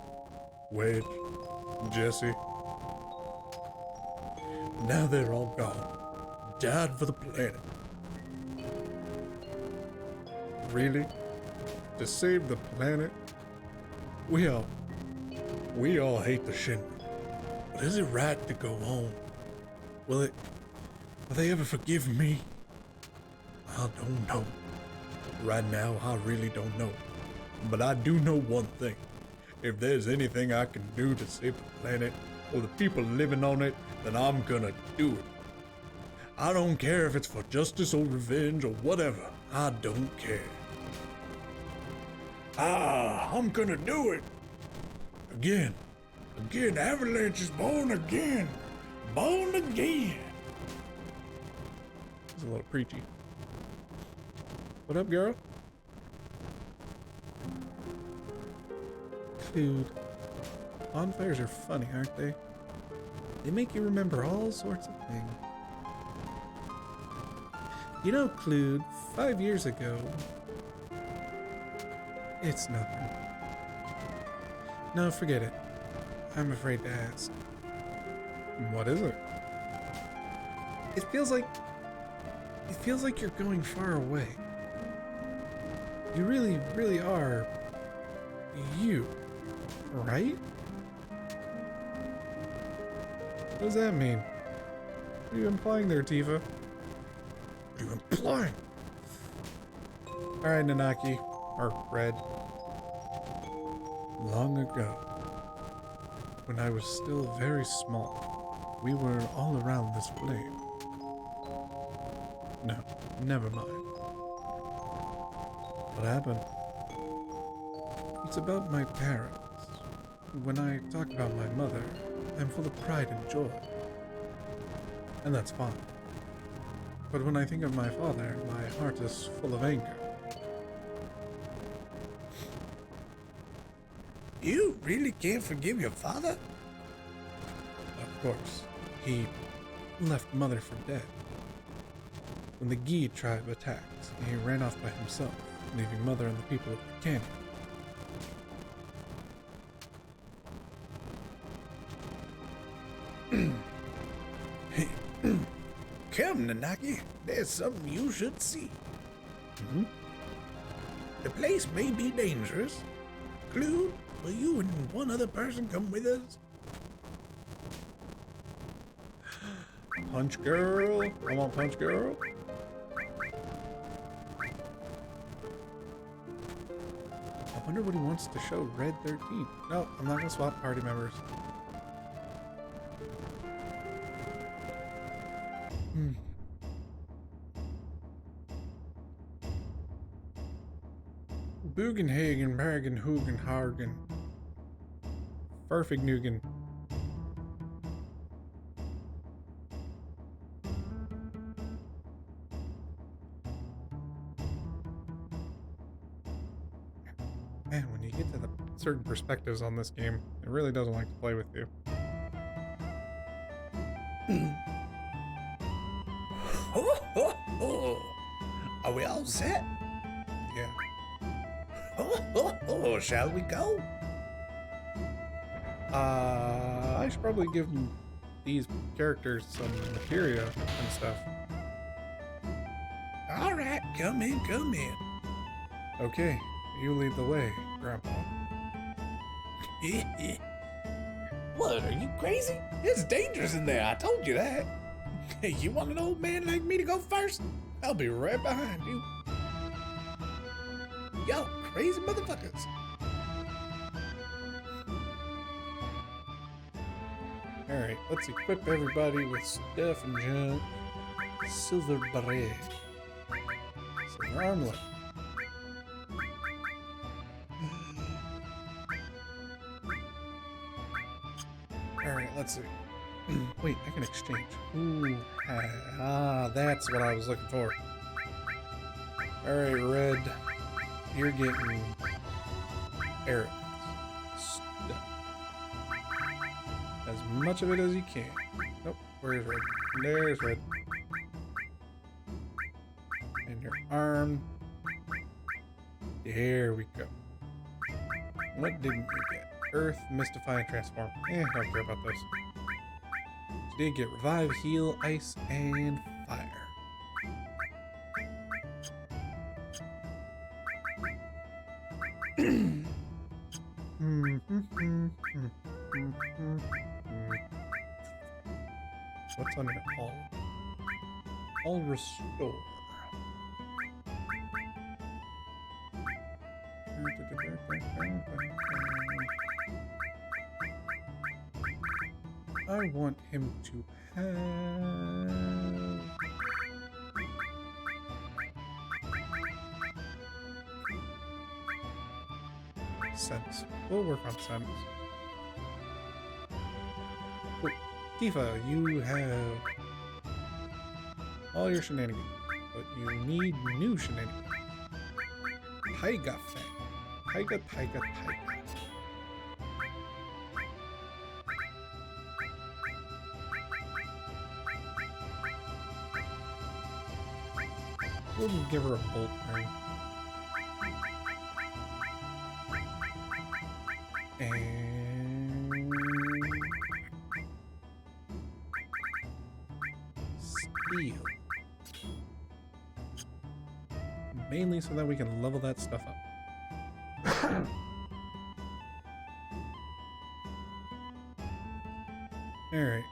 Wedge, Jesse. Now they're all gone. Died for the planet. Really? To save the planet? We all hate the Shinra. But is it right to go on? Will they ever forgive me? I don't know. Right now, I really don't know. But I do know one thing. If there's anything I can do to save the planet or the people living on it, then I'm gonna do it. I don't care if it's for justice or revenge or whatever. I don't care. I'm gonna do it. Again, Avalanche is born again. Born again. It's a little preachy. What up, girl? Dude, bonfires are funny, aren't they? They make you remember all sorts of things. You know, Clued, 5 years ago... It's nothing. No, forget it. I'm afraid to ask. What is it? It feels like you're going far away. You really, really are you, right? What does that mean? What are you implying there, Tifa? What are you implying? Alright, Nanaki. Or Red. Long ago, when I was still very small, we were all around this flame. No, never mind. What happened? It's about my parents. When I talk about my mother, I'm full of pride and joy. And that's fine. But when I think of my father, my heart is full of anger. You really can't forgive your father? Of course, he left Mother for dead. When the Gi tribe attacked, he ran off by himself, leaving Mother and the people of the canyon. Come, Nanaki, there's something you should see. Mm-hmm. The place may be dangerous. Clue, will you and one other person come with us? Punch Girl? I want Punch Girl. I wonder what he wants to show Red 13. No, I'm not gonna swap party members. Bugenhagen, Bergen, Hugen, Hargen. Furfignugen. Man, when you get to the certain perspectives on this game, it really doesn't like to play with you. Are we all set? Yeah. Shall we go? I should probably give these characters some materia and stuff. All right, come in, come in. Okay, you lead the way, Grandpa. What, are you crazy? It's dangerous in there, I told you that. You want an old man like me to go first? I'll be right behind you. Y'all crazy motherfuckers. Alright, let's equip everybody with stuff and junk. Silver beret. Silver armlet. Alright, let's see. Wait, I can exchange. Ooh, that's what I was looking for. Alright, Red. You're getting earth stuff. As much of it as you can. Nope, where's red? There's red. And your arm. There we go. What didn't you get? Earth, Mystify, and Transform. Don't care about those. You did get Revive, Heal, Ice, and Fire. What's under all? All restore. I want him to have sense. We'll work on sense. Cool. Tifa, you have all your shenanigans, but you need new shenanigans. Taiga Fang. Taiga. We'll give her a bolt ring. And steel. Mainly so that we can level that stuff up. Alright.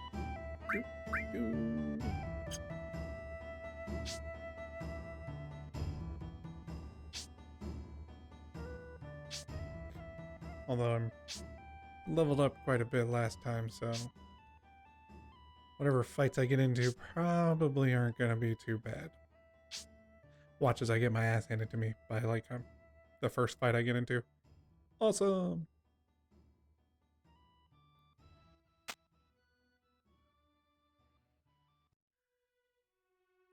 Although I'm leveled up quite a bit last time, so whatever fights I get into probably aren't gonna be too bad. Watch as I get my ass handed to me by like the first fight I get into. Awesome!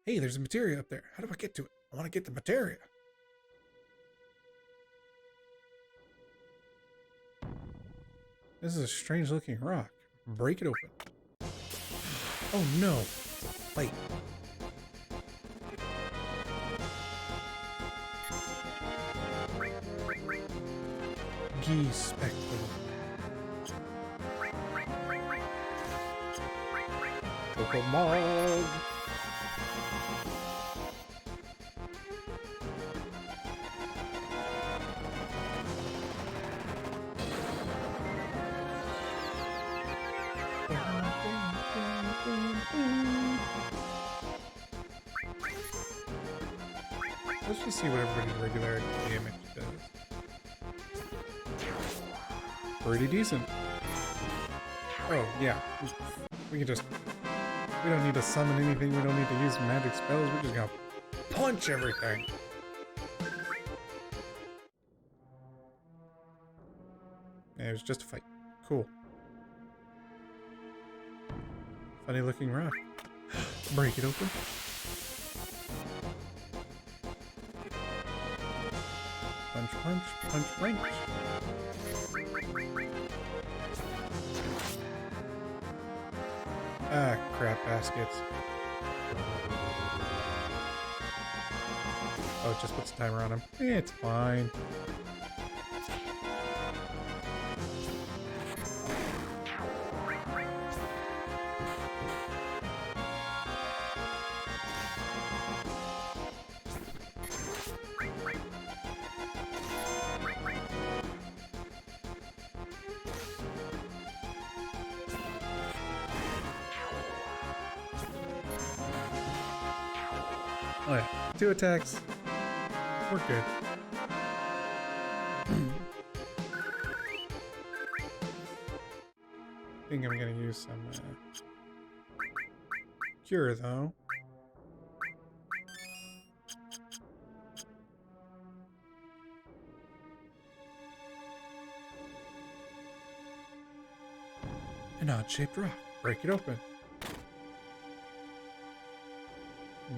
Hey, there's a materia up there. How do I get to it? I want to get the materia. This is a strange looking rock. Break it open. Oh no! Wait. Geese spectacle. Pokemon! Let's just see what everybody's regular damage does. Pretty decent. Oh, yeah. We can just... We don't need to summon anything. We don't need to use magic spells. We're just gonna punch everything. Yeah, it was just a fight. Cool. Funny looking rock. Break it open. Punch, punch, punch, punch. Ah, crap baskets. Oh, it just puts a timer on him. It's fine. Oh yeah, 2 attacks. We're good. I think I'm gonna use some cure though. An odd-shaped rock. Break it open.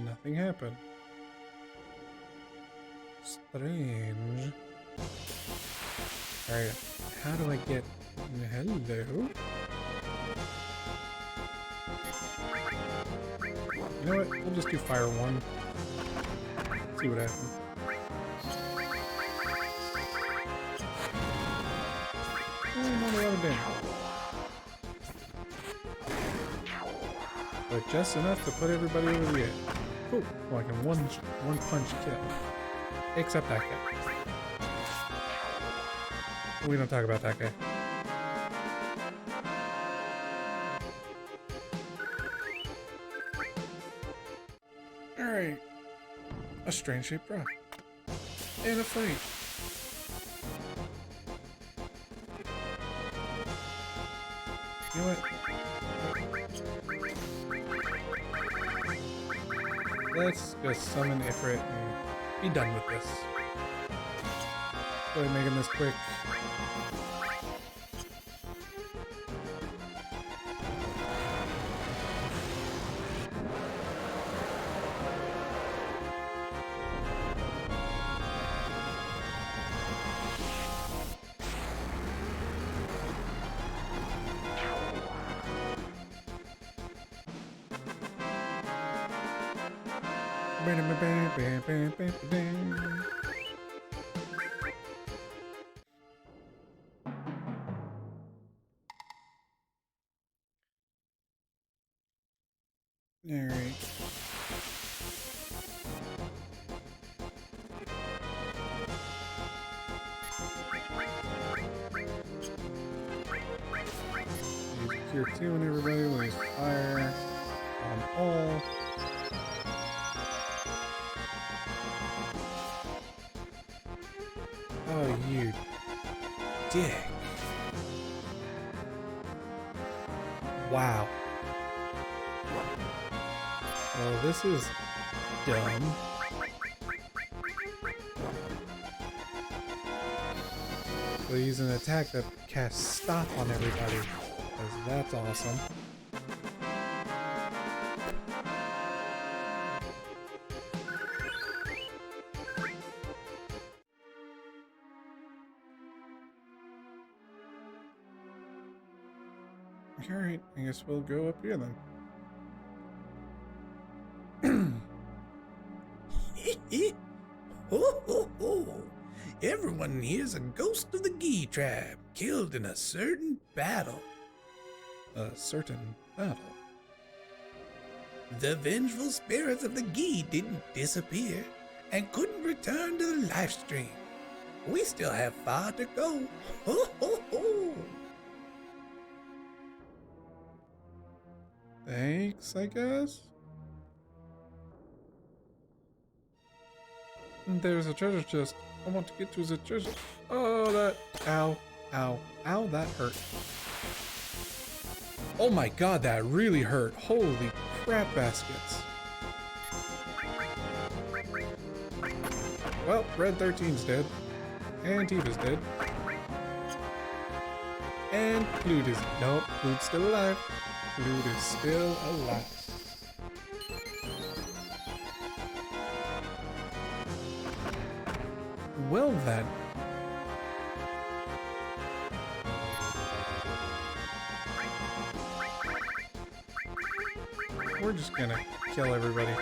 Nothing happened. Strange. Alright, how do I get... Hello? You know what? We'll just do fire 1. See what happens. Not a lot of damage. But just enough to put everybody over the edge. Cool. Well, I can one punch kill. Except that guy. We don't talk about that guy. Alright. A strange shaped rock. And a fight. You know what? Let's just summon Ifrit and be done with this. Go ahead, making this quick. Alright. Use Cure 2 on everybody, we'll use Fire on all. Oh, you dick. Wow. Well, this is dumb. We'll use an attack that casts Stop on everybody, because that's awesome. Alright, I guess we'll go up here then. Ho ho ho! Everyone here's a ghost of the Gee tribe, killed in a certain battle. A certain battle. The vengeful spirits of the Gee didn't disappear and couldn't return to the live stream. We still have far to go. Ho ho ho! Thanks, I guess? There's a treasure chest. I want to get to the treasure. Oh, that. Ow. Ow. Ow, that hurt. Oh my god, that really hurt. Holy crap baskets. Well, Red 13's dead. And Tifa's dead. And Clued is. Nope, Clued's still alive. Clued is still alive. Well then. We're just gonna kill everybody.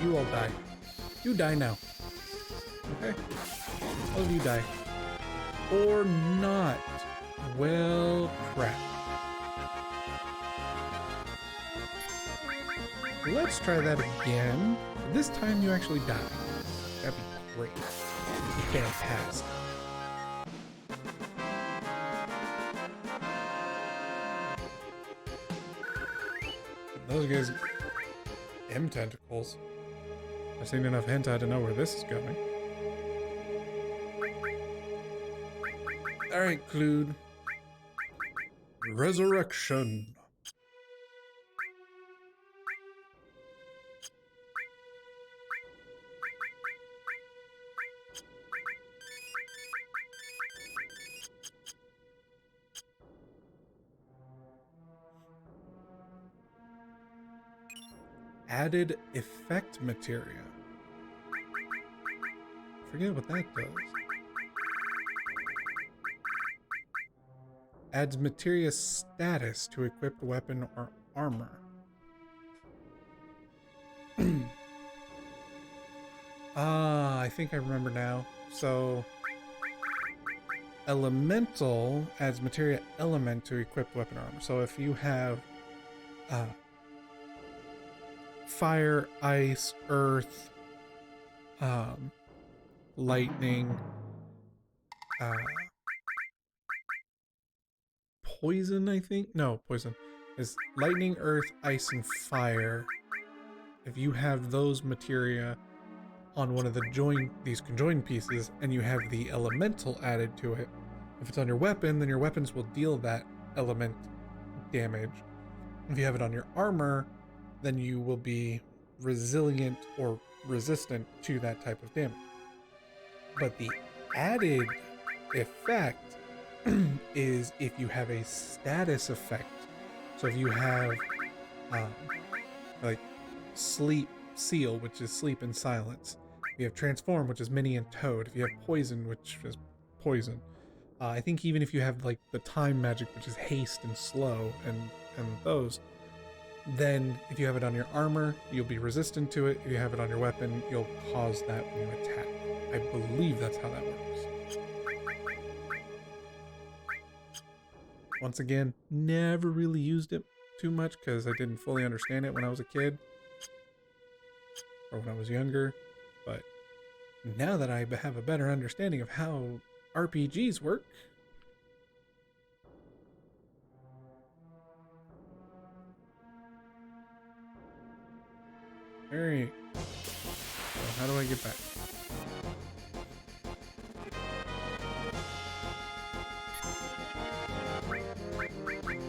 You all die. You die now. Okay? All of you die. Or not. Well, crap. Let's try that again. This time you actually die. That'd be great. Fantastic. Those guys... M tentacles. I've seen enough hentai to know where this is going. Alright, Clued. Resurrection. Added effect materia. Forget what that does. Adds materia status to equipped weapon or armor. I think I remember now. So, elemental adds materia element to equipped weapon or armor. So if you have fire, ice, earth, lightning, poison, I think? No, poison. Is lightning, earth, ice, and fire. If you have those materia on one of these conjoined pieces, and you have the elemental added to it, if it's on your weapon, then your weapons will deal that element damage. If you have it on your armor, then you will be resilient or resistant to that type of damage. But the added effect is if you have a status effect. So if you have like sleep seal, which is sleep and silence. If you have transform, which is mini and toad. If you have poison, which is poison. I think even if you have like the time magic, which is haste and slow, and those, then if you have it on your armor, you'll be resistant to it. If you have it on your weapon, you'll cause that when you attack. I believe that's how that works. Once again, never really used it too much because I didn't fully understand it when I was a kid or when I was younger. But now that I have a better understanding of how RPGs work, alright, so how do I get back?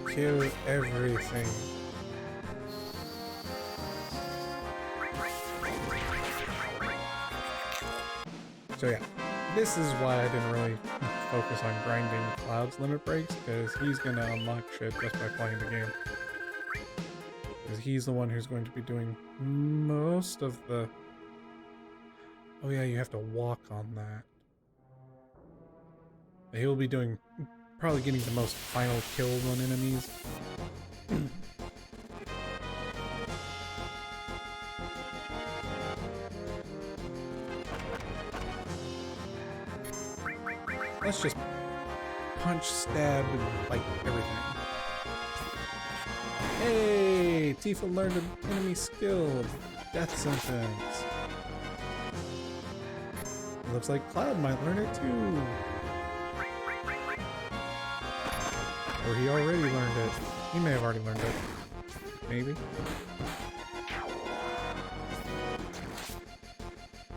Kill everything. So yeah, this is why I didn't really focus on grinding Cloud's limit breaks, because he's gonna unlock shit just by playing the game. Because he's the one who's going to be doing most of the... Oh yeah, you have to walk on that. He'll be doing... probably getting the most final kills on enemies. Let's just punch, stab, and fight everything. Hey! Tifa learned an enemy skill. Death sentence. Looks like Cloud might learn it too. Or he already learned it. He may have already learned it. Maybe.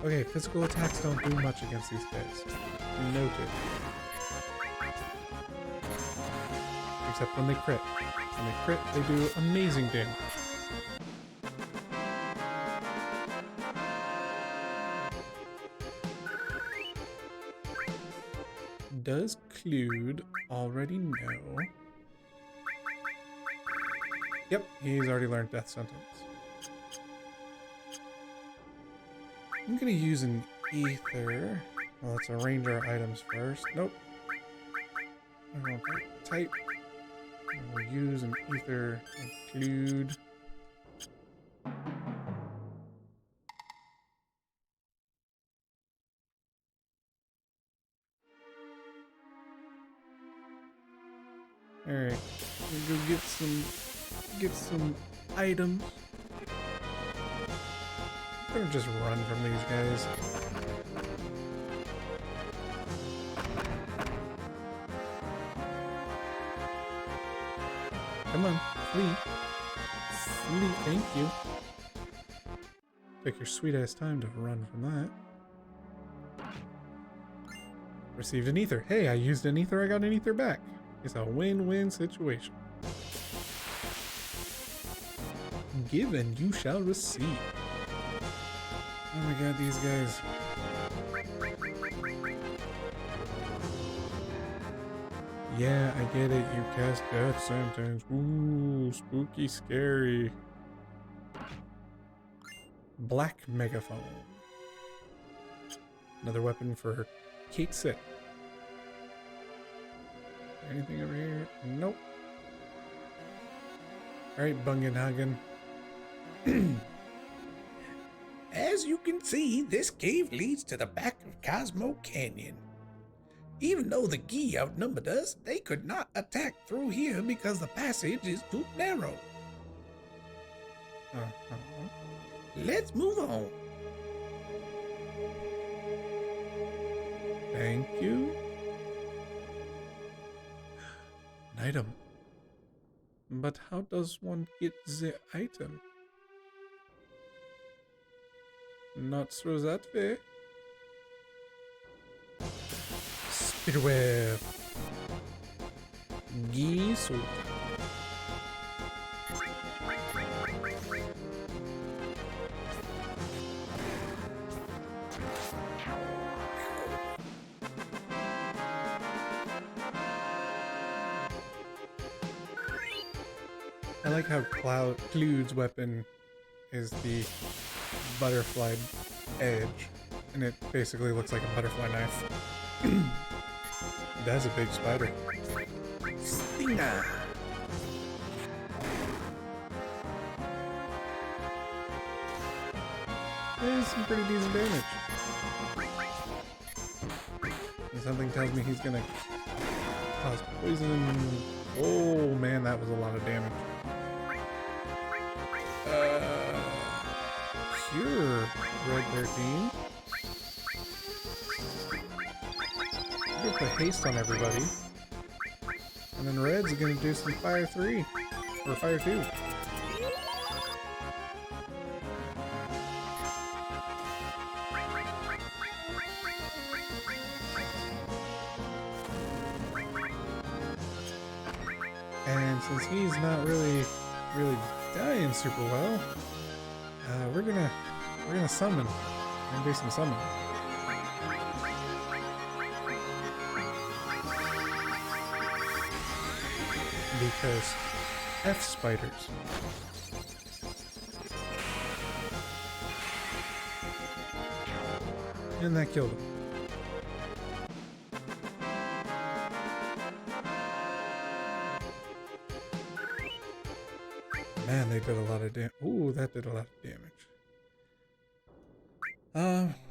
Okay, physical attacks don't do much against these guys. Noted. Except when they crit. When they crit, they do amazing damage. Does Clued already know? Yep, he's already learned Death Sentence. I'm gonna use an Ether. Well, let's arrange our items first. Nope. I'm gonna type. We'll use an Ether include. Alright. We'll go get some items. I'm gonna just run from these guys. Come on, flee. Flee, thank you. Take your sweet ass time to run from that. Received an ether. Hey, I used an ether, I got an ether back. It's a win-win situation. Give and you shall receive. Oh my god, these guys. Yeah, I get it. You cast Death Sentence. Ooh, spooky, scary. Black Megaphone. Another weapon for Kate Sit. Anything over here? Nope. Alright, bungin' huggin'. As you can see, this cave leads to the back of Cosmo Canyon. Even though the Gee outnumbered us, they could not attack through here because the passage is too narrow. Let's move on. Thank you. An item. But how does one get the item? Not through that way. Spiderweb. Geese. I like how Cloud's weapon is the butterfly edge, and it basically looks like a butterfly knife. That's a big spider. Stinger. There's some pretty decent damage. And something tells me he's gonna cause poison. Oh man, that was a lot of damage. Pure Red 13. We're gonna put haste on everybody. And then Red's gonna do some Fire 3. Or Fire 2. And since he's not really dying super well, we're gonna summon. We're gonna do some summoning. Because F spiders. And that killed him. Man, they did a lot of damage. Ooh, that did a lot of damage.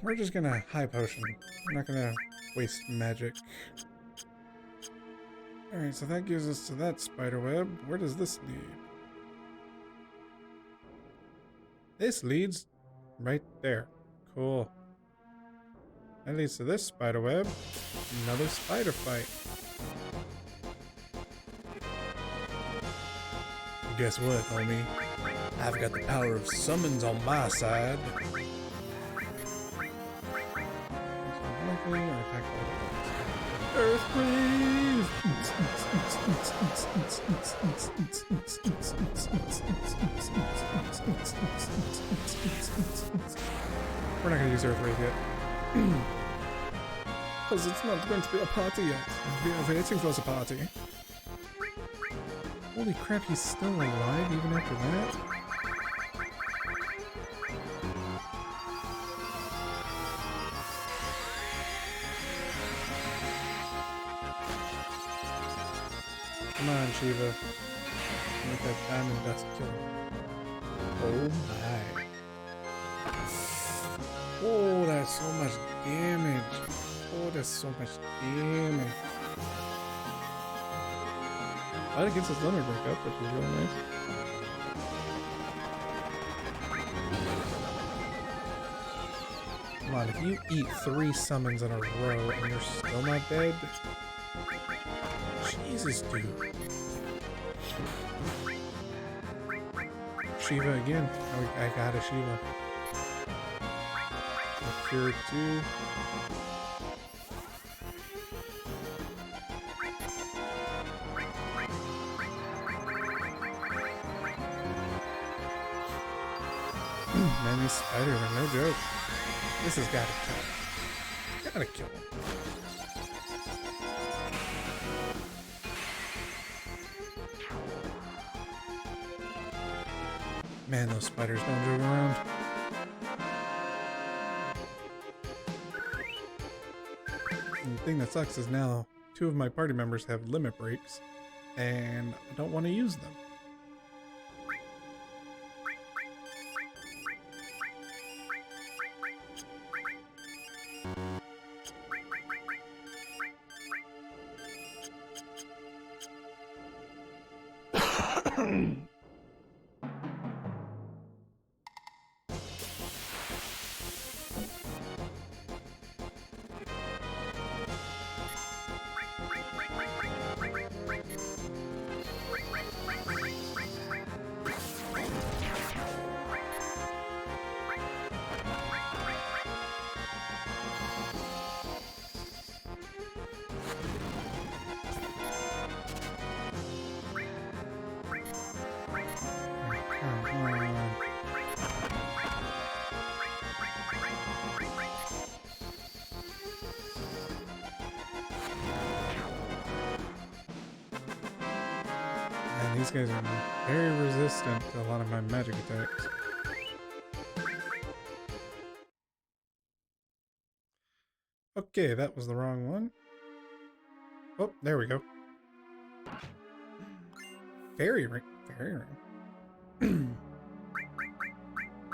We're just gonna high potion. We're not gonna waste magic. Alright, so that gives us to that spider web. Where does this lead? This leads right there. Cool. That leads to this spider web. Another spider fight. Guess what, homie? I've got the power of summons on my side. Earthquake! We're not gonna use Earthquake yet. Because it's not going to be a party yet. We are waiting for the party. Holy crap, he's still alive even after that? Come on, Shiva. Make that diamond dust kill him. Oh my. Oh, that's so much damage. Oh, that's so much damage. That gets his limit back up, which is really nice. Come on, if you eat 3 summons in a row and you're still not dead, Jesus, dude. Shiva again. Oh, I got a Shiva. A Cure 2. Man, these spiders are no joke. This has got to kill him. Gotta kill him. Man, those spiders don't joke around. And the thing that sucks is now two of my party members have limit breaks, and I don't want to use them. And these guys are very resistant to a lot of my magic attacks. Okay, that was the wrong one. Oh, there we go. Fairy ring. Fairy ring.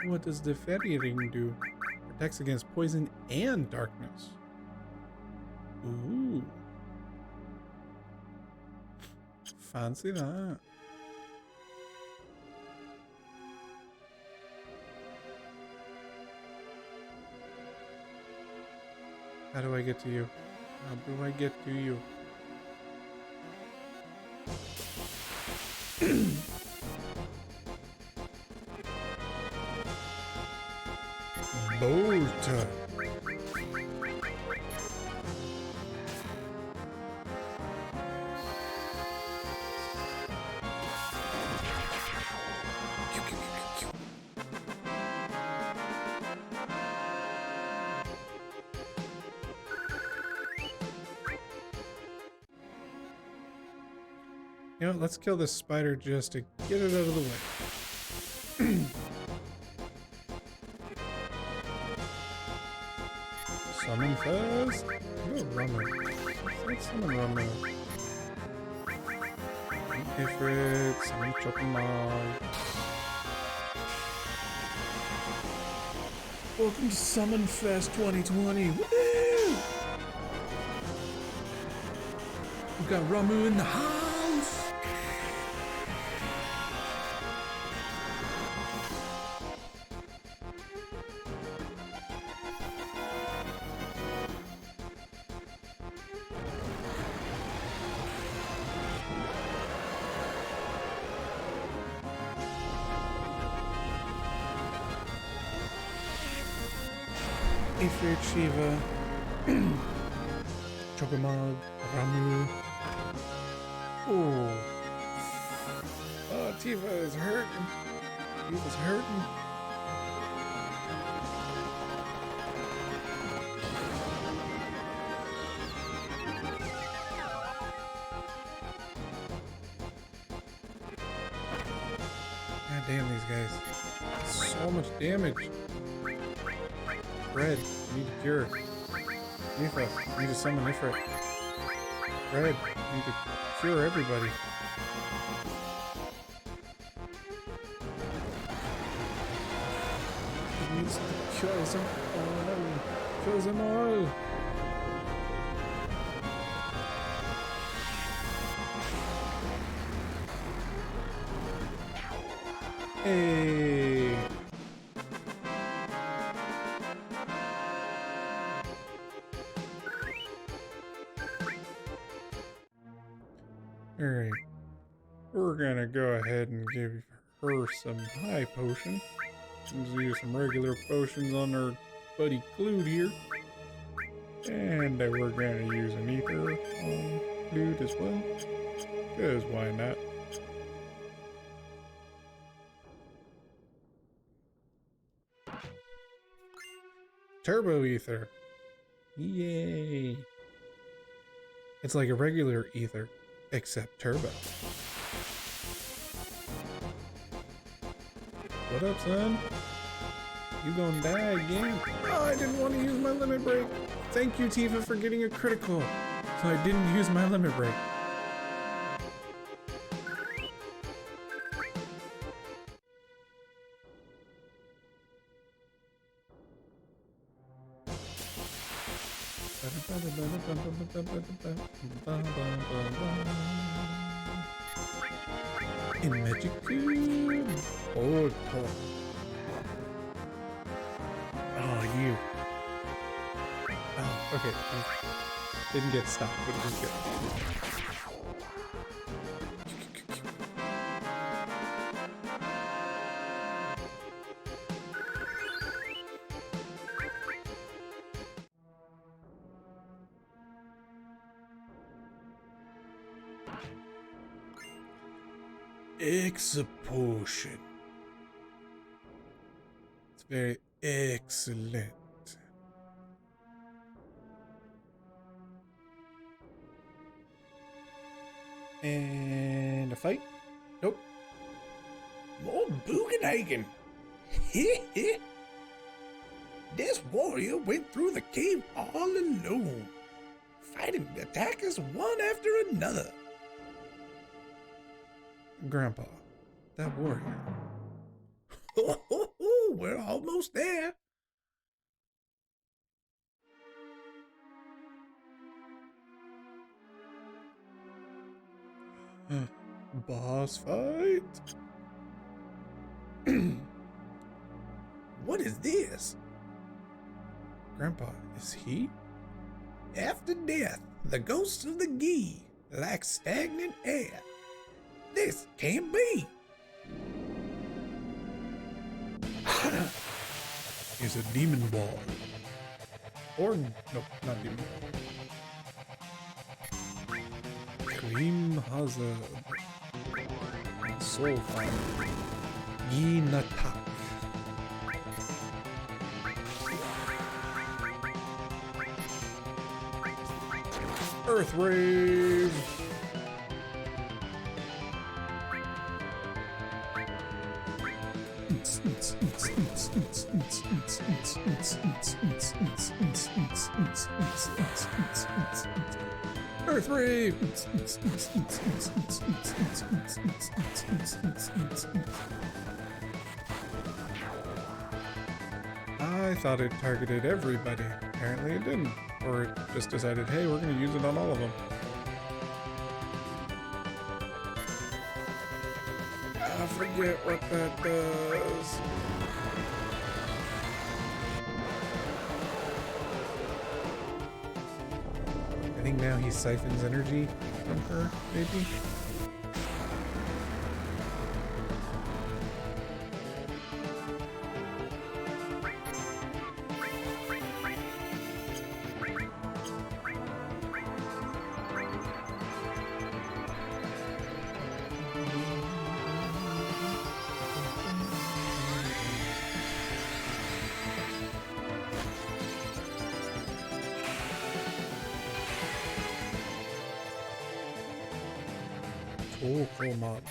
What does the fairy ring do? Protects against poison and darkness. Ooh. Fancy that. How do I get to you? How do I get to you? Bolt. You know what, let's kill this spider just to get it out of the way. Summon first. Oh, Ramu. Let's summon Ramu. Ifrit, summon Chocomal. Welcome to Summon Fest 2020. Woo! We've got Ramu in the house. Ifrit, Shiva, Chocomal, Ramu. Oh. Oh, Tifa is hurting. Tifa's hurting. God damn these guys. So much damage. Red, need a cure. Nifa, need to summon Ifrit. Red, need to cure everybody. It needs to kill them all. Kill them all. Hey. Alright, we're gonna go ahead and give her some high potion. Let's use some regular potions on our buddy Clued here. And we're gonna use an ether on Clued as well. Cause why not? Turbo ether. Yay. It's like a regular ether. Except turbo. What up, son? You gonna die again? Oh, I didn't want to use my limit break. Thank you, Tifa, for getting a critical. So I didn't use my limit break. In Magic Cube. Oh, toy. Oh, you. Oh, okay. Didn't get stopped, but it was good. Potion. It's very excellent. And a fight? Nope. More Bugenhagen. This warrior went through the cave all alone, fighting attackers one after another. Grandpa, that warrior. We're almost there. Boss fight? What is this? Grandpa, is he? After death, the ghosts of the Gi, like stagnant air. This can't be. He's a demon ball. Or, nope, not demon ball. Cream Hazard. Soul Fire. Yinatak. Earth Rave. Earth Rave. I thought it targeted everybody. Apparently it didn't. Or it just decided, hey, we're going to use it on all of them. I forget what that does. I think now he siphons energy from her, maybe? Oh, cool mob.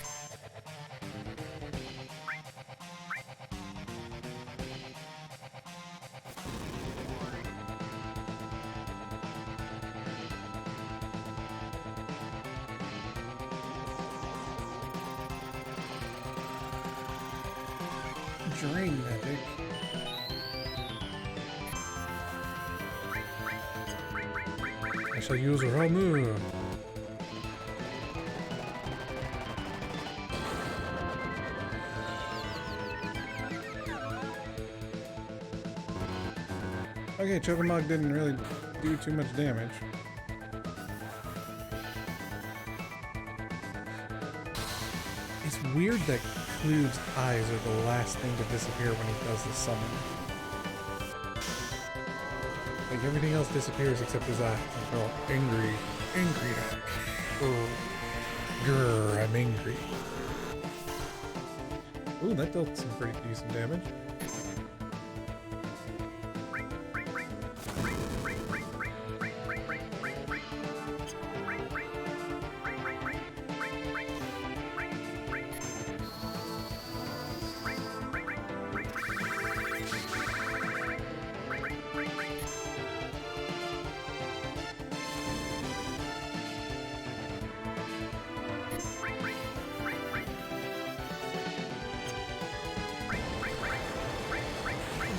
Drain magic. I shall use Ramu. Okay, Chokamog didn't really do too much damage. It's weird that Kluve's eyes are the last thing to disappear when he does the summon. Like everything else disappears except his eyes. Like, oh, angry. Angry. Grr, I'm angry. Ooh, that dealt some pretty decent damage.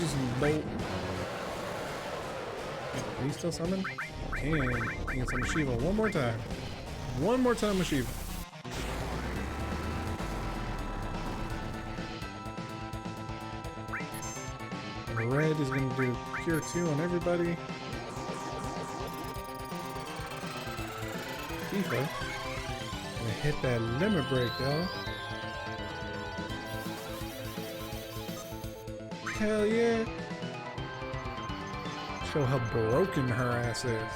just bolt. Can he still summon? Can. He can summon Shiva one more time. One more time with Shiva. Red is going to do Cure 2 on everybody. Tifa. Gonna hit that limit break, though. Hell yeah. Show how broken her ass is.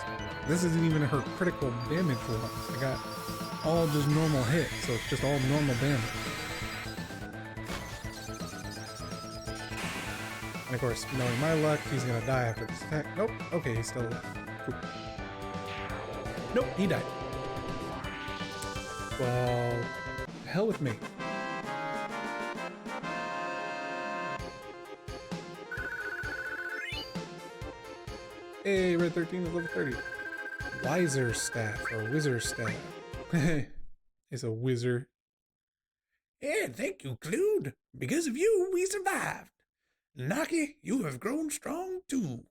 This isn't even her critical damage once. I got all just normal hits, so it's just all normal damage. And of course, knowing my luck, he's gonna die after this attack. Nope. Okay, he's still alive. Cool. Nope, he died. Well, hell with me. Hey, Red 13 is level 30. Wiser staff or wizard staff. It's a wizard. Yeah, thank you, Clued. Because of you, we survived. Naki, you have grown strong too.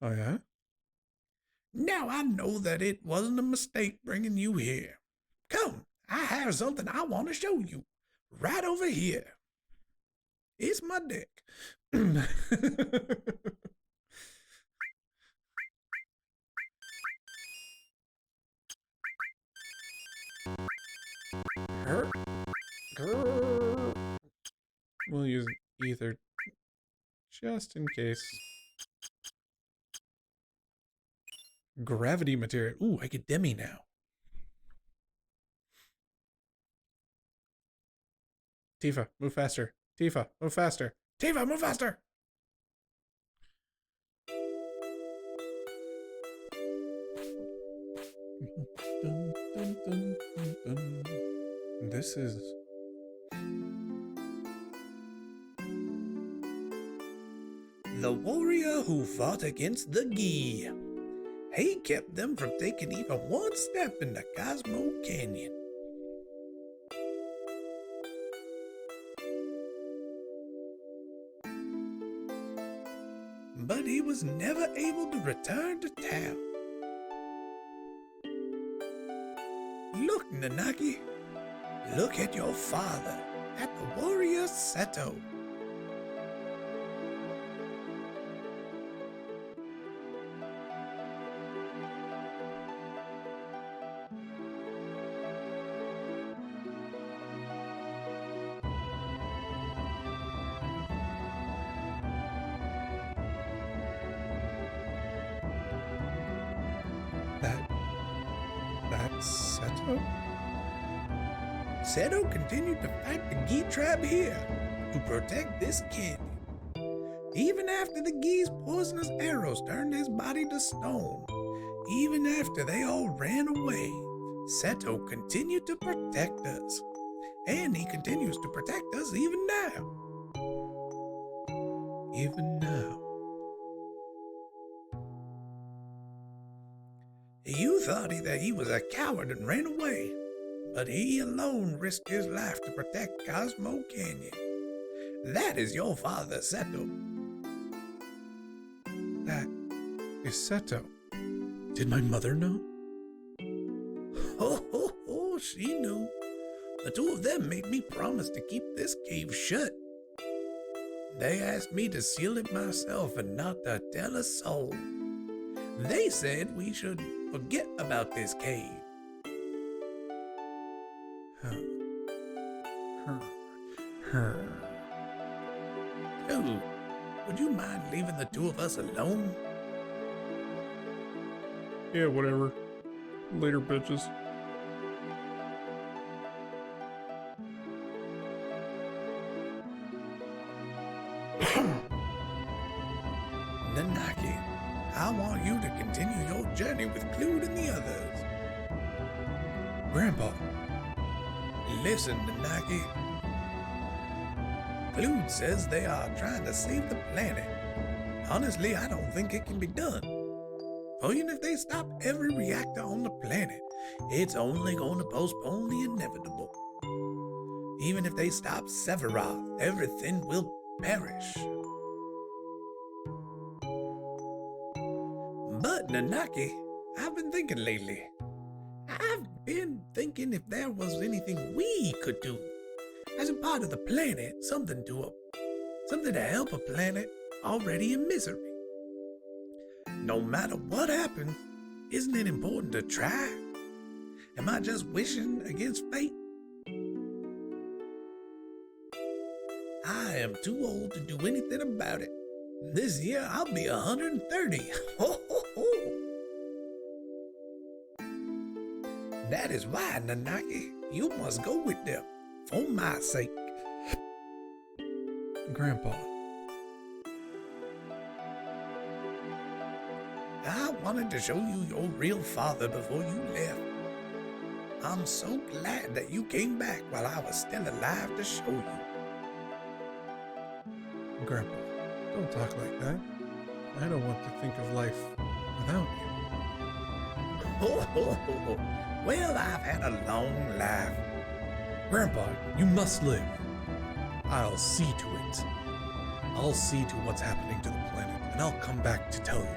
Oh yeah? Now I know that it wasn't a mistake bringing you here. Come, I have something I want to show you. Right over here. It's my deck. We'll use ether just in case. Gravity material. Ooh, I get Demi now. Tifa, move faster. Tifa, move faster. Tifa, move faster. Dun, dun, dun, dun, dun. This is... The warrior who fought against the Gi. He kept them from taking even one step in the Cosmo Canyon. But he was never able to return to town. Look, Nanaki. Look at your father, at the warrior Seto. That's Seto? Seto continued to fight the Gi tribe here to protect this canyon. Even after the Gi's poisonous arrows turned his body to stone, even after they all ran away, Seto continued to protect us. And he continues to protect us even now. Even now. You thought that he was a coward and ran away, but he alone risked his life to protect Cosmo Canyon. That is your father, Seto. That is Seto. Did my mother know? Oh, she knew. The two of them made me promise to keep this cave shut. They asked me to seal it myself and not to tell a soul. They said we should forget about this cave. Dude, would you mind leaving the two of us alone? Yeah, whatever. Later, bitches. Nanaki, I want you to continue your journey with Clued and the others. Grandpa. Listen, Nanaki. Clued says they are trying to save the planet. Honestly, I don't think it can be done. Even if they stop every reactor on the planet, it's only going to postpone the inevitable. Even if they stop Sephiroth, everything will perish. Nanaki, I've been thinking lately. I've been thinking if there was anything we could do as a part of the planet, something to help a planet already in misery. No matter what happens, isn't it important to try? Am I just wishing against fate? I am too old to do anything about it. This year I'll be 130. Ho, ho, ho. That is why, Nanaki, you must go with them, for my sake. Grandpa, I wanted to show you your real father before you left. I'm so glad that you came back while I was still alive to show you. Grandpa, don't talk like that. I don't want to think of life without you. Well, I've had a long life. Grandpa, you must live. I'll see to it. I'll see to what's happening to the planet, and I'll come back to tell you.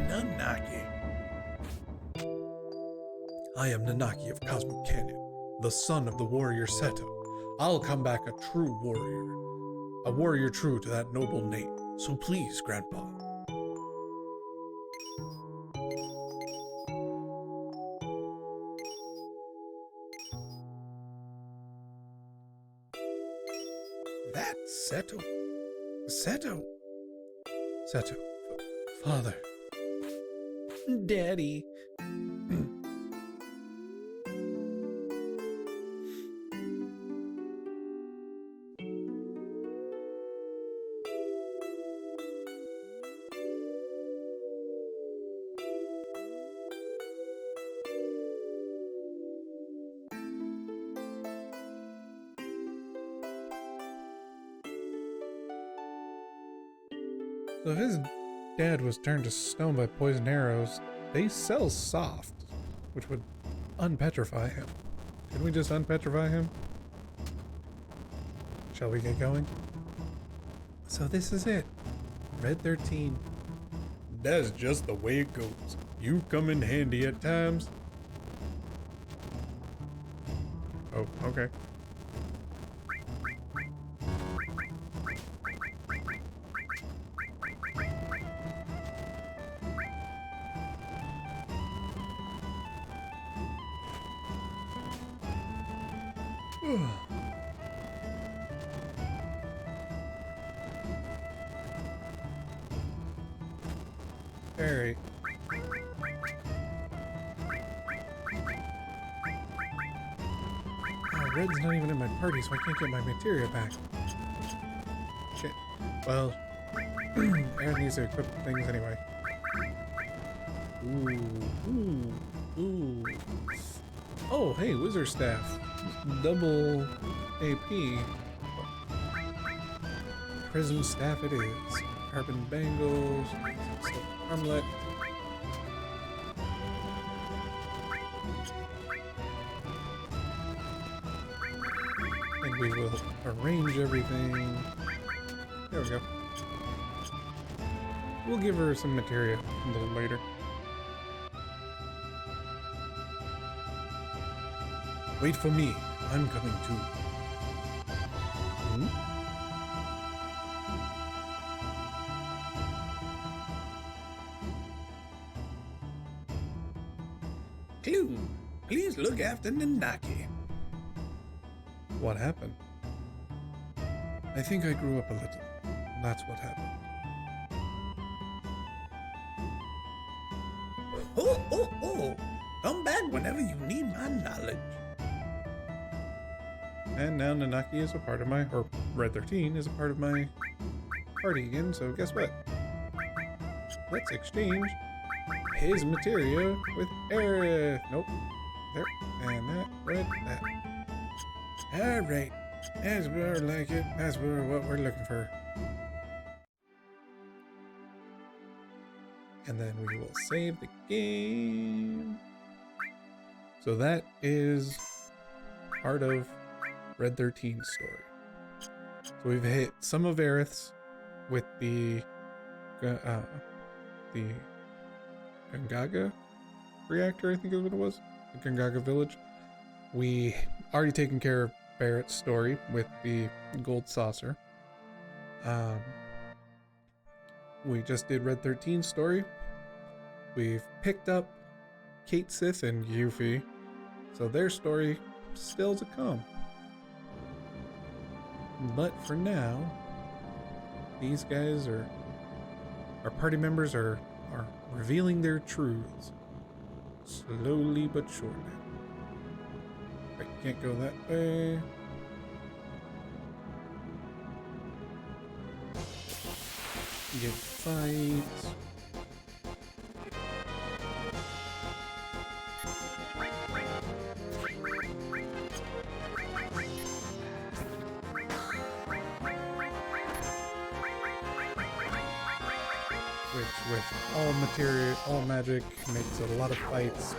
Nanaki. I am Nanaki of Cosmic Canyon, the son of the warrior Seto. I'll come back a true warrior. A warrior true to that noble name. So please, Grandpa. That's Seto. Seto. Seto. Father. Daddy. So if his dad was turned to stone by poison arrows, they sell soft, which would unpetrify him. Can we just unpetrify him? Shall we get going? So this is it. Red 13. That's just the way it goes. You come in handy at times. Oh, okay. Very. Oh, Red's not even in my party, so I can't get my materia back. Shit. Well, Aaron needs to equip things anyway. Ooh. Oh, hey, Wizard Staff. Double AP. Prism Staff it is. Carbon Bangles. Armlet. And we will arrange everything. There we go. We'll give her some materia a little later. Wait for me. I'm coming too. Clue, please look after Nanaki. What happened? I think I grew up a little. That's what happened. Ho, ho, ho. Come back whenever you need my knowledge. And now Nanaki is a part of my, or Red 13 is a part of my party again, so guess what? Let's exchange his materia with Aerith. Nope. There. And that. Red. That. Alright. That's where I like it. That's what we're looking for. And then we will save the game. So that is part of Red 13's story. So we've hit some of Aerith's with the Gongaga reactor, I think is what it was. The Gongaga village. We already taken care of Barrett's story with the gold saucer. We just did Red 13's story. We've picked up Kate Sith and Yuffie, so their story still to come. But for now, these guys are, our party members are revealing their truths. Slowly but surely. I can't go that way. Get fights. Which with all material, all magic makes it a lot of fights.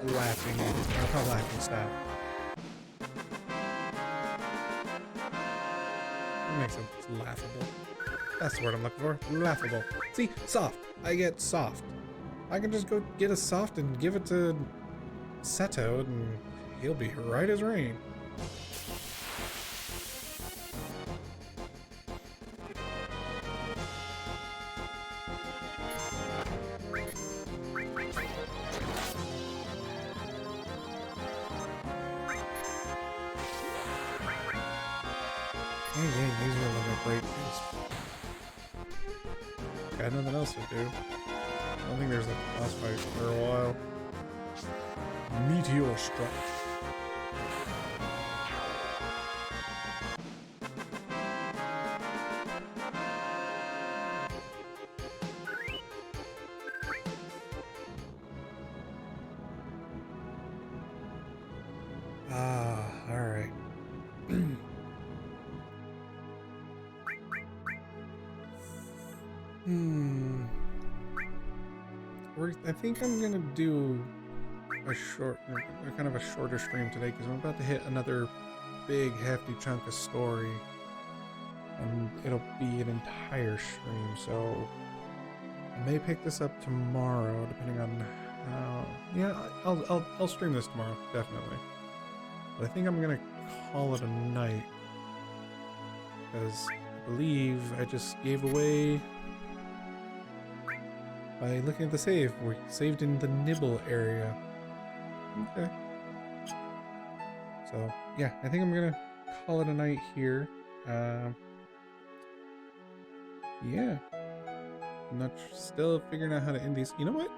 Laughing, or not laughing style. It makes it laughable. That's the word I'm looking for. Laughable. See, soft. I get soft. I can just go get a soft and give it to Seto, and he'll be right as rain. Yeah, these are a little break. Got nothing else to do. I don't think there's a boss fight for a while. Meteor strike. Alright. I think I'm gonna do a kind of a shorter stream today because I'm about to hit another big hefty chunk of story, and it'll be an entire stream. So I may pick this up tomorrow, depending on how. Yeah, I'll stream this tomorrow definitely. But I think I'm gonna call it a night because I believe I just gave away. By looking at the save, we're saved in the Nibble area. Okay. So, yeah, I think I'm gonna call it a night here. Yeah. I'm not still figuring out how to end these. You know what?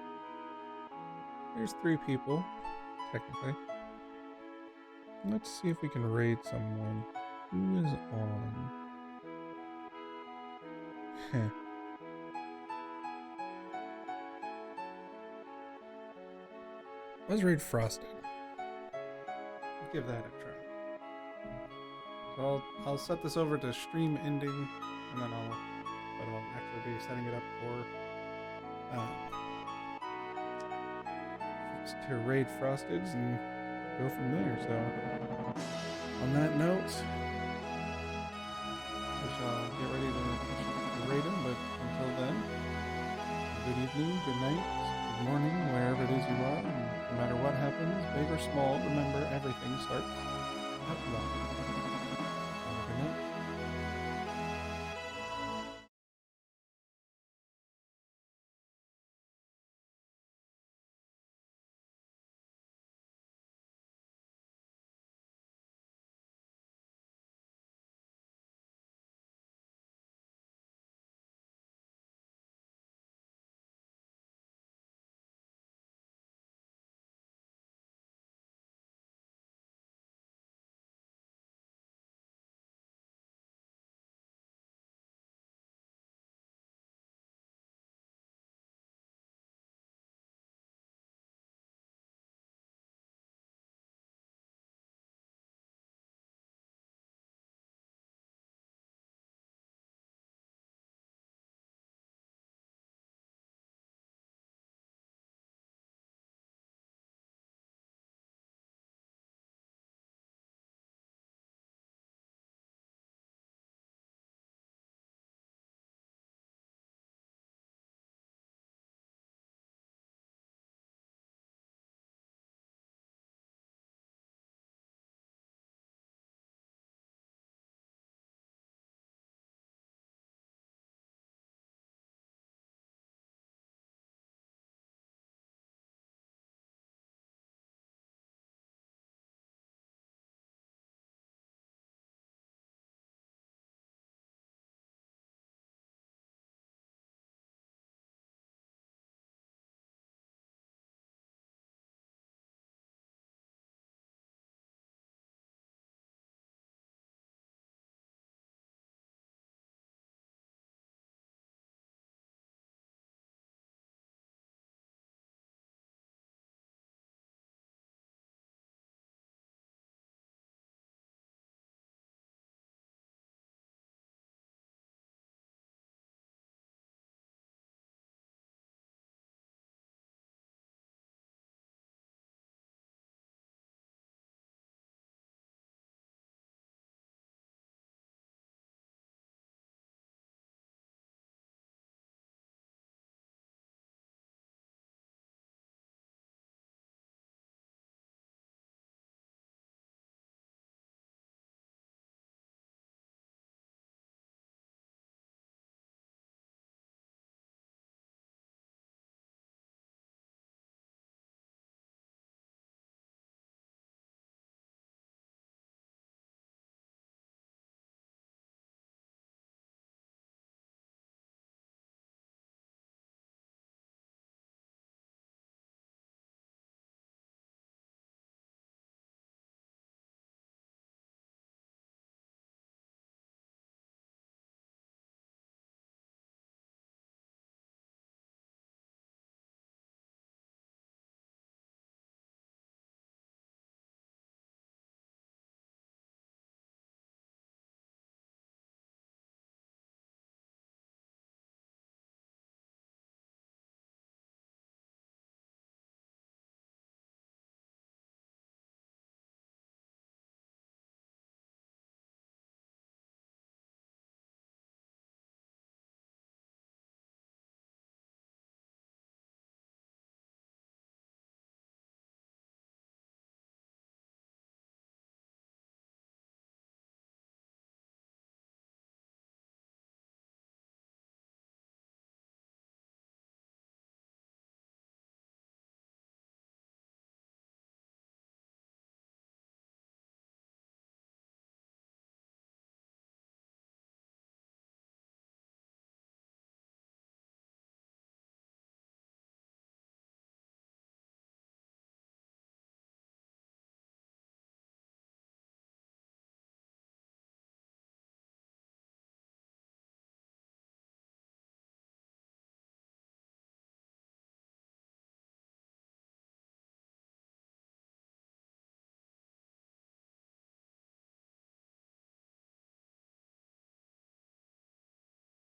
There's 3 people, technically. Let's see if we can raid someone. Who is on? Heh. Let's raid Frosted. Give that a try. So I'll set this over to stream ending, and then I'll actually be setting it up for to raid Frosteds and go from there. So on that note, we shall get ready to raid him. But until then, good evening, good night. Good morning, wherever it is you are, and no matter what happens, big or small, remember everything starts at 1.